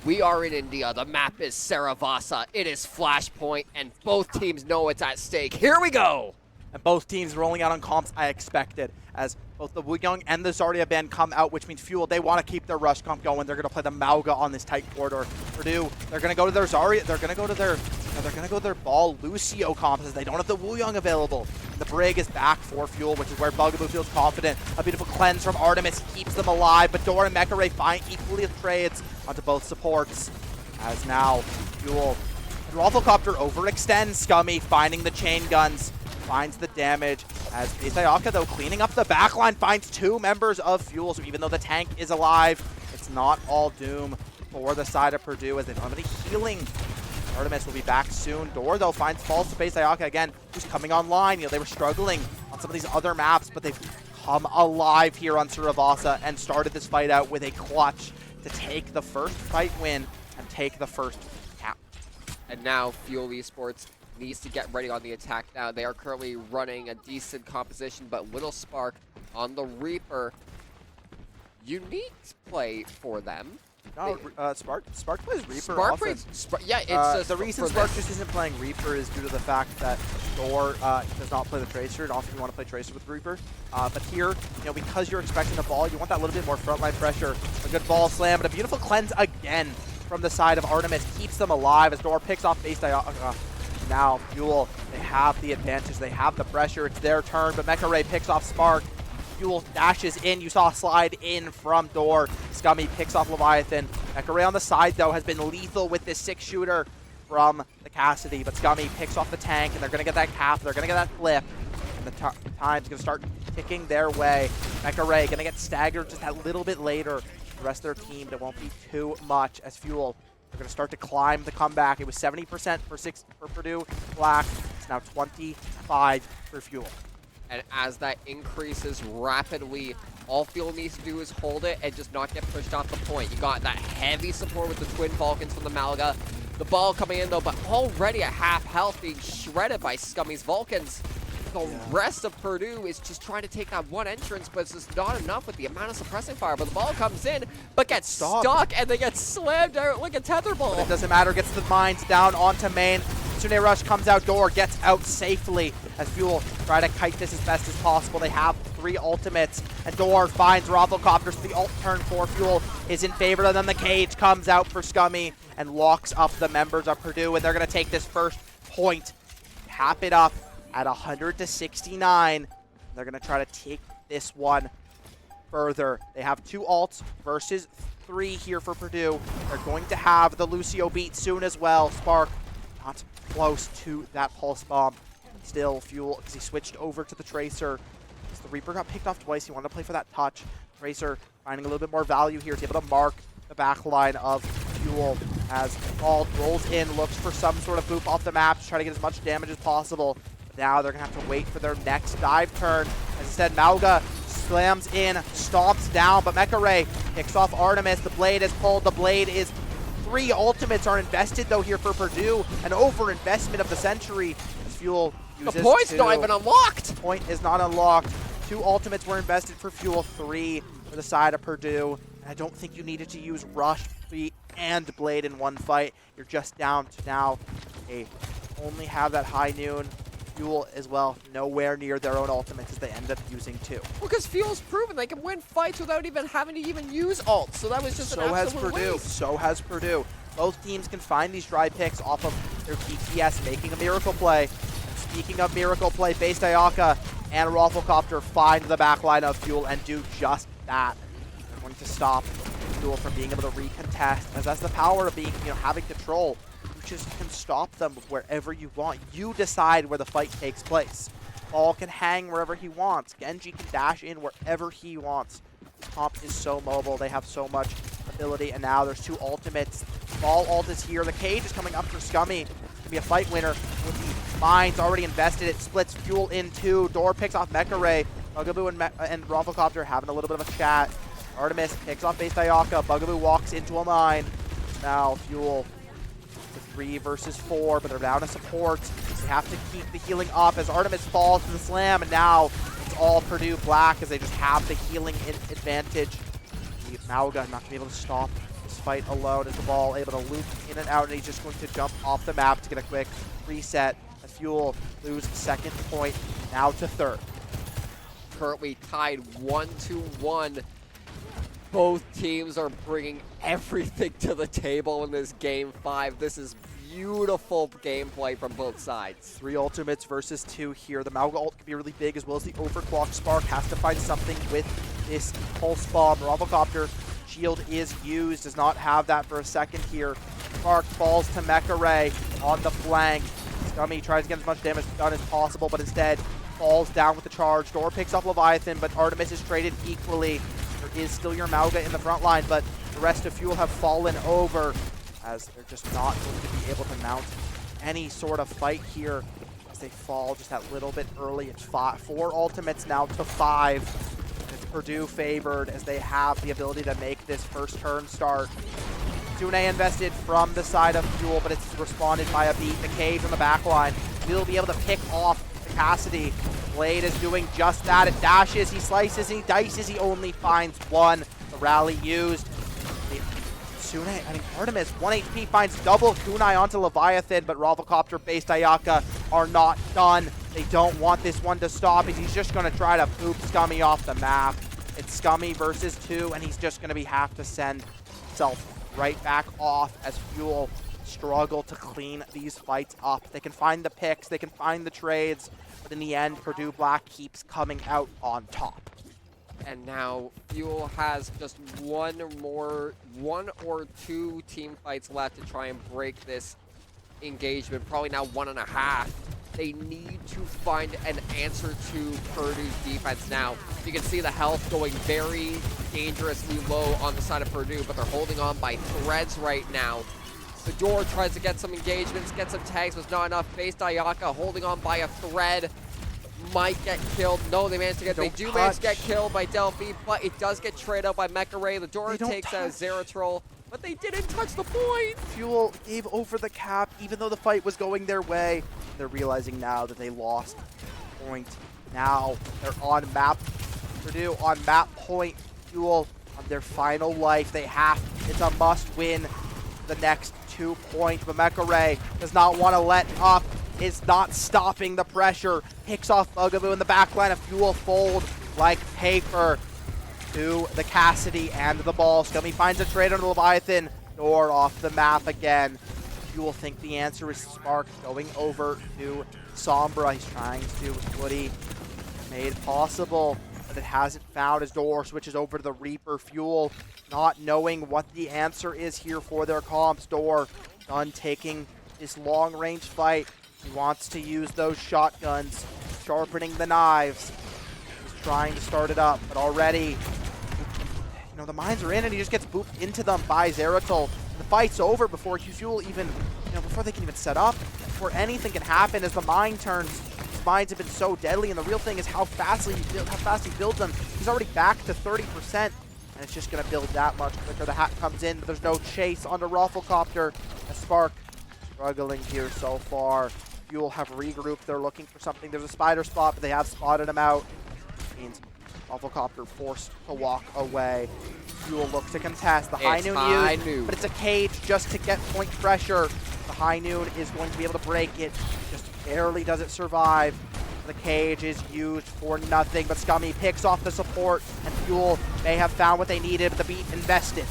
We are in India. The map is Saravasa. It is Flashpoint, and both teams know it's at stake. Here we go! And both teams rolling out on comps I expected, as both the Wooyoung and the Zarya band come out, which means Fuel, they want to keep their rush comp going. They're going to play the Mauga on this tight corridor. Purdue, they're going to go to their Zarya, they're going to go to their Ball Lucio comps as they don't have the Wooyoung available. And the Brig is back for Fuel, which is where Bugaboo feels confident. A beautiful cleanse from Artemis keeps them alive, but Dora and Mekare find equally trades onto both supports. As now, Fuel, Rafflecopter overextends Scummy, finding the chain guns. Finds the damage as Isayaka, though, cleaning up the backline, finds 2 members of Fuel. So even though the tank is alive, it's not all doom for the side of Purdue as they don't have any healing. Artemis will be back soon. Dor, though, finds falls to Isayaka again, who's coming online. You know, they were struggling on some of these other maps, but they've come alive here on Saravasa and started this fight out with a clutch to take the first fight win and take the first cap. And now Fuel Esports needs to get ready on the attack now. They are currently running a decent composition, but little Spark on the Reaper. Unique play for them. No, Spark plays Reaper Spark often. plays, yeah, it's the reason Spark just isn't playing Reaper is due to the fact that Thor does not play the Tracer, and often you want to play Tracer with Reaper. But here, you know, because you're expecting the ball, you want that little bit more frontline pressure. A good ball slam, but a beautiful cleanse again from the side of Artemis keeps them alive as Dor picks off base now Fuel, they have the advantage, they have the pressure, it's their turn, but Mekare picks off Spark. Fuel dashes in, you saw a slide in from Dor. Scummy picks off Leviathan. Mekare on the side, though, has been lethal with this 6-shooter from the Cassidy, but Scummy picks off the tank, and they're going to get that cap, they're going to get that flip, and the time's going to start ticking their way. Mekare going to get staggered just that little bit later. The rest of their team, there won't be too much as Fuel, they're going to start to climb the comeback. It was 70% for Purdue Black. It's now 25 for Fuel. And as that increases rapidly, all Fuel needs to do is hold it and just not get pushed off the point. You got that heavy support with the Twin Vulcans from the Malga. The ball coming in, though, but already at half health being shredded by Scummy's Vulcans. The rest of Purdue is just trying to take that one entrance, but it's just not enough with the amount of suppressing fire. But the ball comes in, but gets stuck, and they get slammed out like a tetherball. But it doesn't matter, gets the mines down onto main. Tsune Rush comes out, Dor gets out safely as Fuel try to kite this as best as possible. They have 3 ultimates, and Dor finds Rafflecopter, so the ult turn for Fuel is in favor of them. The cage comes out for Scummy and locks up the members of Purdue, and they're going to take this first point, cap it up at 100-69. They're going to try to take this one further. They have 2 ults versus 3 here for Purdue. They're going to have the Lucio beat soon as well. Spark not close to that pulse bomb. Still Fuel, because he switched over to the Tracer. As the Reaper got picked off twice, he wanted to play for that touch. Tracer finding a little bit more value here. He's able to mark the back line of Fuel as Ball rolls in, looks for some sort of boop off the map to try to get as much damage as possible. Now they're going to have to wait for their next dive turn. As I said, Mauga slams in, stomps down, but Mekare picks off Artemis. The blade is pulled. The blade is 3 ultimates are invested, though, here for Purdue. An over-investment of the century as Fuel uses the point's 2. not even unlocked. The point is not unlocked. 2 ultimates were invested for Fuel, 3 for the side of Purdue. And I don't think you needed to use Rush, Beat, and Blade in one fight. You're just down to now only have that high noon. Fuel as well, nowhere near their own ultimates as they end up using 2. Because Fuel's proven they can win fights without even having to even use ults, so that was just an absolute waste. So has Purdue. Both teams can find these dry picks off of their DPS, making a miracle play. And speaking of miracle play, Base Ayaka and Rafflecopter find the backline of Fuel and do just that. They're going to stop Fuel from being able to recontest, as that's the power of being, having control. You just can stop them wherever you want. You decide where the fight takes place. Ball can hang wherever he wants. Genji can dash in wherever he wants. Comp is so mobile. They have so much ability, and now there's 2 ultimates. Ball ult is here. The cage is coming up for Scummy. It's going to be a fight winner with the mines already invested. It splits Fuel in 2. Door picks off Mecha Ray. Bugaboo and Rafflecopter having a little bit of a chat. Artemis picks off Base Ayaka. Bugaboo walks into a mine. Now Fuel to 3 versus 4, but they're down to support. They have to keep the healing up as Artemis falls to the slam, and now it's all Purdue Black as they just have the healing advantage. Mauga not going to be able to stop this fight alone as the ball able to loop in and out, and he's just going to jump off the map to get a quick reset. As Fuel lose 2nd point, now to 3rd. Currently tied 1-1. Both teams are bringing everything to the table in this Game 5. This is beautiful gameplay from both sides. 3 ultimates versus 2 here. The Mauga ult can be really big, as well as the overclock Spark has to find something with this pulse bomb. Rafflecopter shield is used, does not have that for a second here. Spark falls to Mecha Ray on the flank. Scummy tries to get as much damage done as possible, but instead falls down with the charge. Door picks up Leviathan, but Artemis is traded equally. There is still your Mauga in the front line, but the rest of Fuel have fallen over, as they're just not going to be able to mount any sort of fight here as they fall just that little bit early. It's 4 ultimates now to 5. And it's Purdue favored as they have the ability to make this first turn start. Sune invested from the side of Fuel, but it's responded by a beat. The cage on the back line will be able to pick off the Cassidy. Blade is doing just that. It dashes, he slices, and he dices. He only finds 1. The rally used. Artemis, 1 HP, finds double kunai onto Leviathan, but Rafflecopter based Ayaka are not done. They don't want this one to stop, as he's just going to try to boop Scummy off the map. It's Scummy versus 2, and he's just going to have to send himself right back off as Fuel struggle to clean these fights up. They can find the picks, they can find the trades, but in the end, Purdue Black keeps coming out on top. And now Fuel has just one or two team fights left to try and break this engagement. Probably now 1.5. They need to find an answer to Purdue's defense now. You can see the health going very dangerously low on the side of Purdue, but they're holding on by threads right now. The Door tries to get some engagements, get some tags, was not enough. Based Ayaka holding on by a thread. Might get killed. No, they managed to get. They do manage to get killed by Delphi, but it does get traded out by Mecha Ray. The Door takes out Zeratrol, but they didn't touch the point. Fuel gave over the cap, even though the fight was going their way. They're realizing now that they lost point. Now they're on map. Purdue on map point. Fuel on their final life. They have. It's a must win. The next 2 points, but Mecha Ray does not want to let up. Is not stopping the pressure. Picks off Bugaboo in the back line. A Fuel fold like paper to the Cassidy and the ball. Scummy finds a trade on the Leviathan. Door off the map again. Fuel think the answer is Spark going over to Sombra. He's trying to with Woody. Made possible, but it hasn't found his Door. Switches over to the Reaper. Fuel not knowing what the answer is here for their comps. Door done taking this long-range fight. He wants to use those shotguns, sharpening the knives. He's trying to start it up, but already, the mines are in, and he just gets booped into them by Zeratul. The fight's over before Fuel even, before they can even set up, before anything can happen as the mine turns. His mines have been so deadly, and the real thing is how fast he builds them. He's already back to 30%, and it's just going to build that much quicker. The hat comes in, but there's no chase onto Rafflecopter. A Spark struggling here so far. Fuel have regrouped. They're looking for something. There's a spider spot, but they have spotted him out. Which means Rafflecopter forced to walk away. Fuel looks to contest. The High Noon used, but it's a cage just to get point pressure. The High Noon is going to be able to break it. just barely does it survive. The cage is used for nothing, but Scummy picks off the support, and Fuel may have found what they needed, but the beat invested.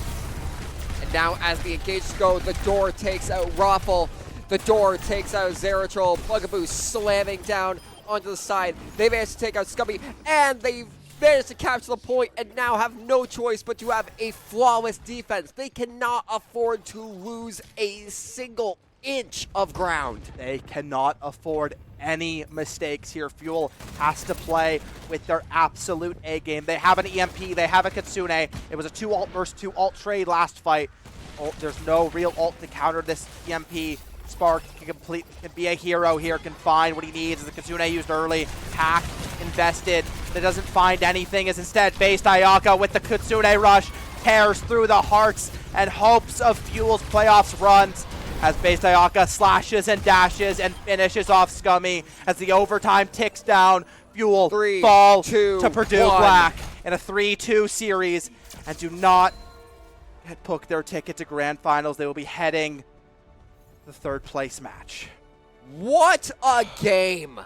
And now as the engages go, the door takes out Raffle. The door takes out Zeratrol. Bugaboo slamming down onto the side. They managed to take out Scummy, and they managed to capture the point and now have no choice but to have a flawless defense. They cannot afford to lose a single inch of ground. They cannot afford any mistakes here. Fuel has to play with their absolute A game. They have an EMP, they have a Kitsune. It was a 2 ult versus 2 ult trade last fight. Oh, there's no real ult to counter this EMP. Spark can be a hero here, can find what he needs. The Kitsune used early, hack invested, but doesn't find anything, as instead Based Ayaka with the Kitsune rush tears through the hearts and hopes of Fuel's playoffs runs, as Based Ayaka slashes and dashes and finishes off Scummy as the overtime ticks down. Fuel fall to Purdue Black in a 3-2 series and do not book their ticket to Grand Finals. They will be heading the 3rd place match. What a game!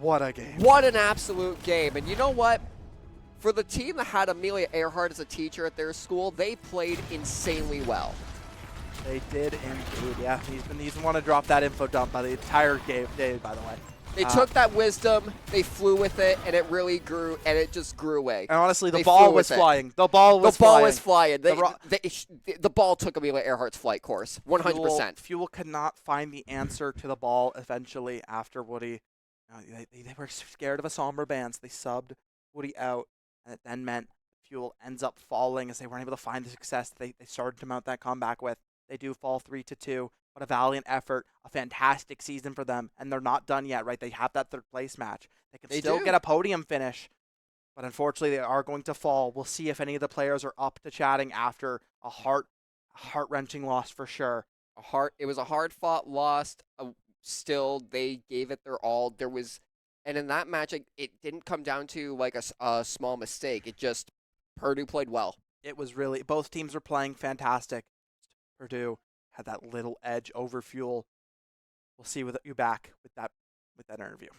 What a game. What an absolute game. And you know what? For the team that had Amelia Earhart as a teacher at their school, they played insanely well. They did indeed, yeah. He's been wanting to drop that info dump by the entire game, by the way. They took that wisdom, they flew with it, and it really grew, and it just grew away. And honestly, the ball was flying. The ball was flying. The ball took Amelia Earhart's flight course, 100%. Fuel could not find the answer to the ball eventually after Woody. They were scared of a Somber ban, so they subbed Woody out, and it then meant Fuel ends up falling as they weren't able to find the success they started to mount that comeback with. They do fall 3-2. What a valiant effort, a fantastic season for them, and they're not done yet, right? They have that 3rd place match. They can still get a podium finish, but unfortunately they are going to fall. We'll see if any of the players are up to chatting after a heart-wrenching loss for sure. It was a hard-fought loss. Still, they gave it their all. And in that match, it didn't come down to like a small mistake. It just, Purdue played well. It was really, both teams were playing fantastic. Purdue had that little edge over Fuel. We'll see you back with that interview.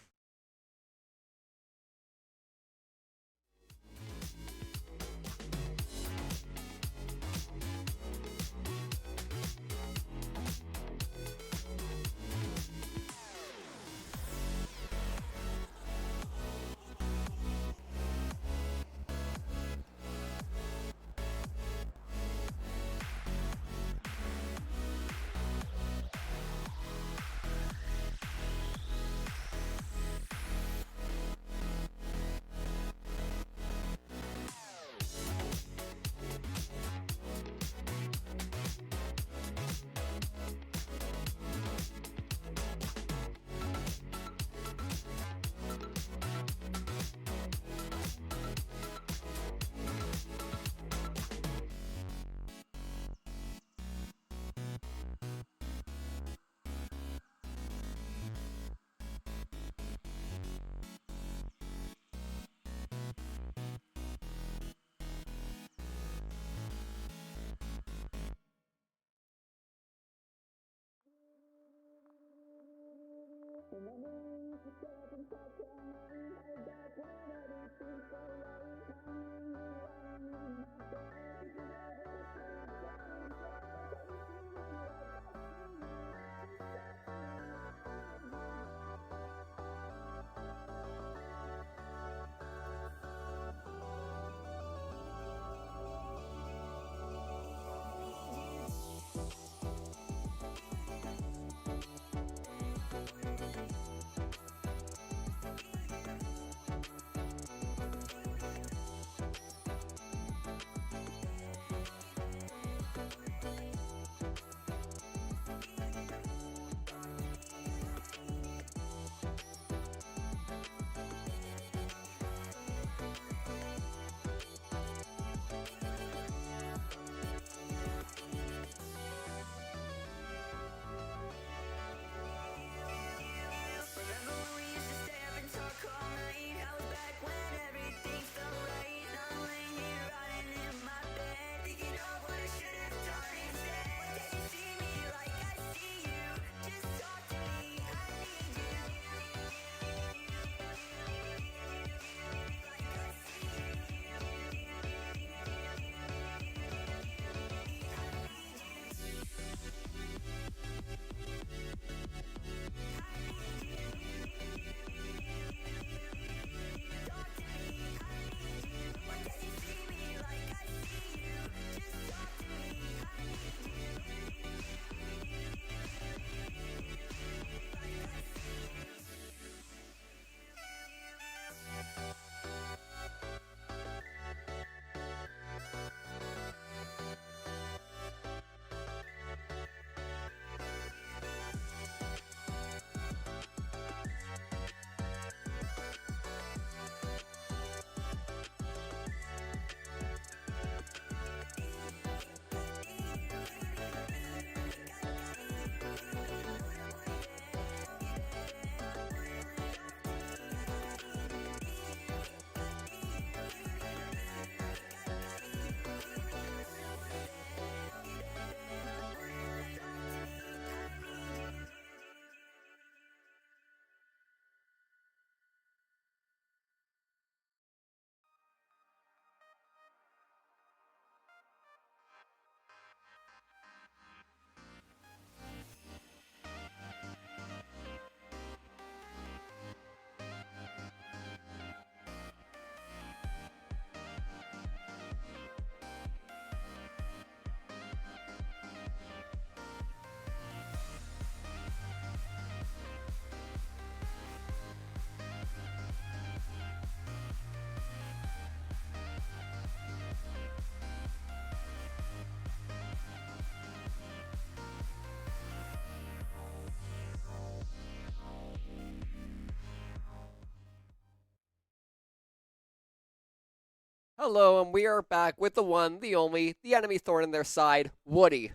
Hello, and we are back with the one, the only, the enemy thorn in their side, Woody.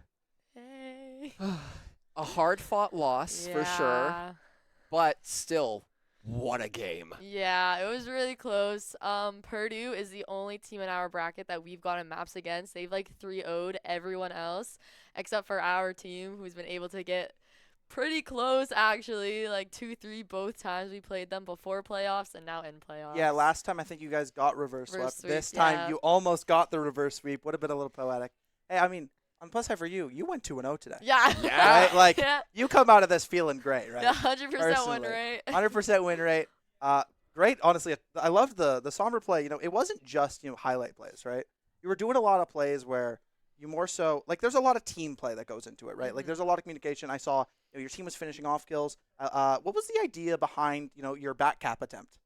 Hey. A hard-fought loss, for sure, Yeah. but still, what a game. Yeah, it was really close. Purdue is the only team in our bracket that we've gotten maps against. They've like 3-0'd everyone else except for our team, who's been able to get pretty close actually, like 2-3 both times we played them before playoffs and now in playoffs. Yeah, last time I think you guys got reverse Reverse swept. sweep, This time yeah. you almost got the reverse sweep. Would have been a little poetic. Hey, I mean, on plus side for you, you went 2-0 today. Yeah. Yeah. Right? Like, yeah. you come out of this feeling great, right? Yeah, 100% win Personally. rate. 100% win rate. Great, honestly. I loved the somber play. You know, it wasn't just, highlight plays, right? You were doing a lot of plays where you more so, like, there's a lot of team play that goes into it, right? Like, there's a lot of communication. I saw, your team was finishing off kills. What was the idea behind, your back cap attempt?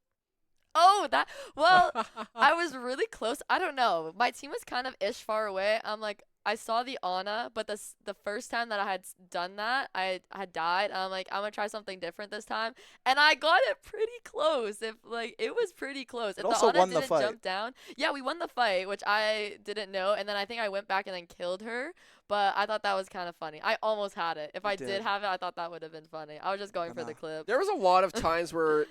Oh, well, I was really close. I don't know. My team was kind of far away. I'm like, I saw the Ana, but the first time that I had done that, I had died. I'm like, I'm gonna try something different this time, and I got it pretty close. It was pretty close. It If also the Ana won the didn't fight. jump down, yeah, we won the fight, which I didn't know, and then I think I went back and then killed her. But I thought that was kind of funny. I almost had it. If I did have it, I thought that would have been funny. I was just going for the clip. There was a lot of times where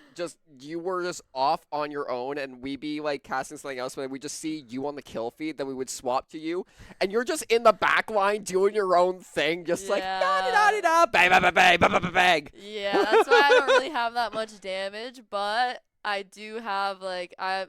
you were just off on your own, and we'd be like casting something else, but we just see you on the kill feed, then we would swap to you, and you're just in the back line doing your own thing, just like da da da da da, bang bang bang bang bang bang bang. Yeah, that's why I don't really have that much damage, but I do have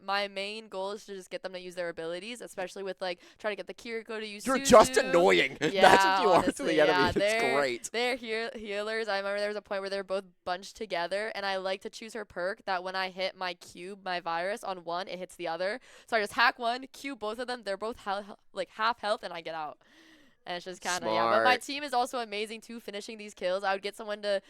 my main goal is to just get them to use their abilities, especially with trying to get the Kiriko to use. You're Suzu. just annoying. Yeah, That's what you are to honestly, the enemy. yeah, It's great. They're healers. I remember there was a point where they're both bunched together, and I like to choose her perk that when I hit my cube, my virus on one, it hits the other. So I just hack one, cube both of them. They're both half health, and I get out. And it's just kind of, yeah. But my team is also amazing, too, finishing these kills. I would get someone to,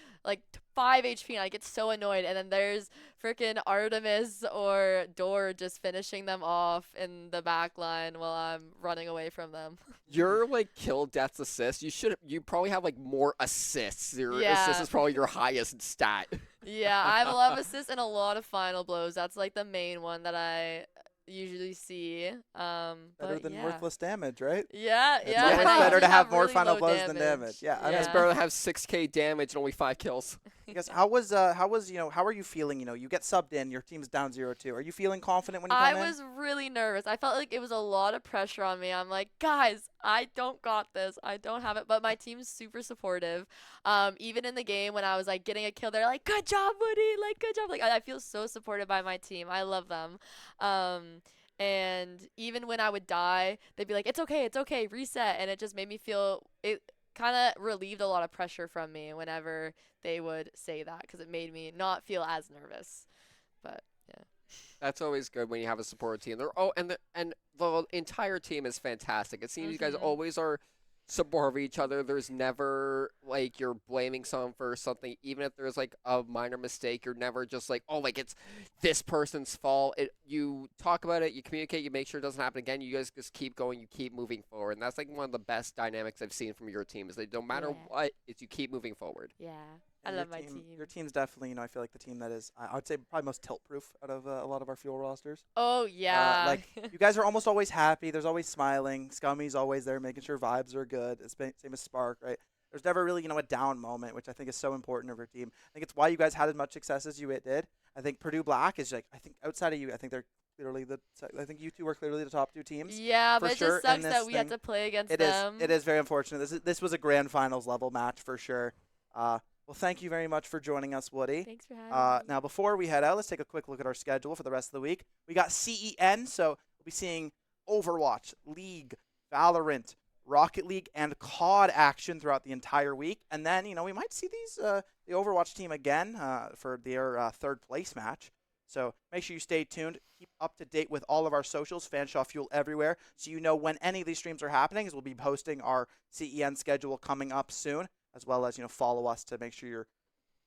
5 HP, and I get so annoyed. And then there's freaking Artemis or Door just finishing them off in the back line while I'm running away from them. Your, kill, deaths, assists, you probably have, more assists. Your Yeah. assist is probably your highest stat. Yeah, I have a lot of assists and a lot of final blows. That's, the main one that I usually see. Better but than yeah. worthless damage, right? Yeah, It's yeah. always and I better to usually have more really final low blows than damage. Yeah, I yeah. It's better to have 6k damage and only 5 kills. I guess how are you feeling? You get subbed in, your team's down 0-2. Are you feeling confident when you come I in? was really nervous. I felt like it was a lot of pressure on me. I'm like, guys, I don't got this. I don't have it. But my team's super supportive. Even in the game when I was getting a kill, they're like, good job, Woody. Good job. I feel so supported by my team. I love them. And even when I would die, they'd be like, it's okay, reset. And it just made me feel, it kind of relieved a lot of pressure from me whenever they would say that, because it made me not feel as nervous. But yeah. That's always good when you have a support team. And the entire team is fantastic. It seems you guys always are supportive of each other. There's never you're blaming someone for something, even if there's a minor mistake. You're never just it's this person's fault. You talk about it, you communicate, you make sure it doesn't happen again. You guys just keep going, you keep moving forward, and that's one of the best dynamics I've seen from your team. Is that no matter what, you keep moving forward. Yeah. And I love my team. Your team's definitely, I feel like the team that is, I would say, probably most tilt-proof out of a lot of our fuel rosters. Oh, yeah. You guys are almost always happy. There's always smiling. Scummy's always there making sure vibes are good. It's same as Spark, right? There's never really, a down moment, which I think is so important of your team. I think it's why you guys had as much success as you did. I think Purdue Black is, I think outside of you, I think they're clearly I think you two are clearly the top 2 teams. Yeah, for but it sure, just sucks in that this we had thing. to play against It them. is. It is very unfortunate. This was a grand finals level match for sure. Well, thank you very much for joining us, Woody. Thanks for having me. Now, before we head out, let's take a quick look at our schedule for the rest of the week. We got CEN, so we'll be seeing Overwatch, League, Valorant, Rocket League, and COD action throughout the entire week. And then, we might see the Overwatch team again for their third place match. So make sure you stay tuned. Keep up to date with all of our socials, Fanshawe Fuel everywhere, so you know when any of these streams are happening, as we'll be posting our CEN schedule coming up soon, as well as, follow us to make sure you're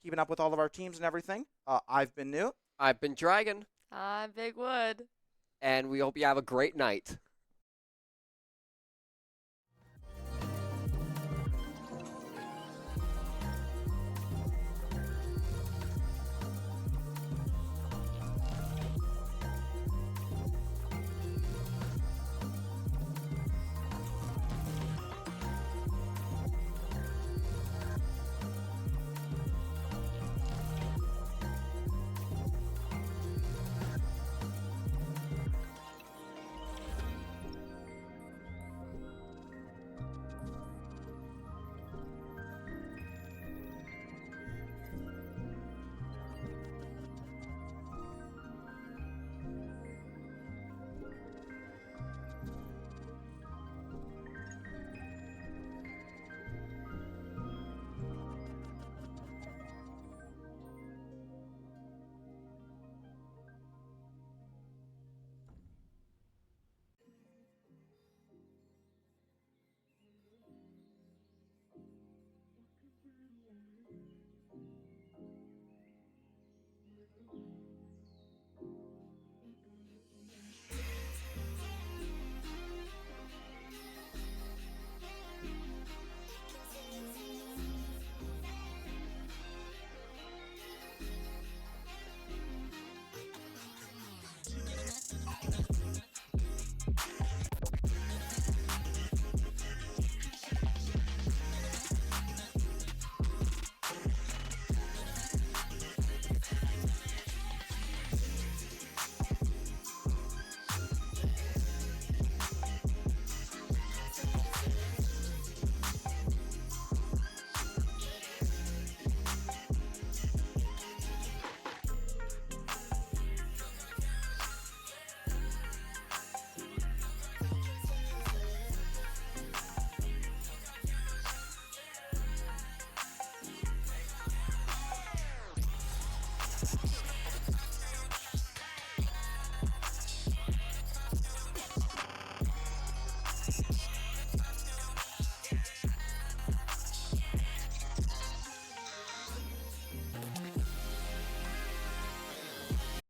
keeping up with all of our teams and everything. I've been Newt. I've been Dragon, I'm Big Wood. and we hope you have a great night.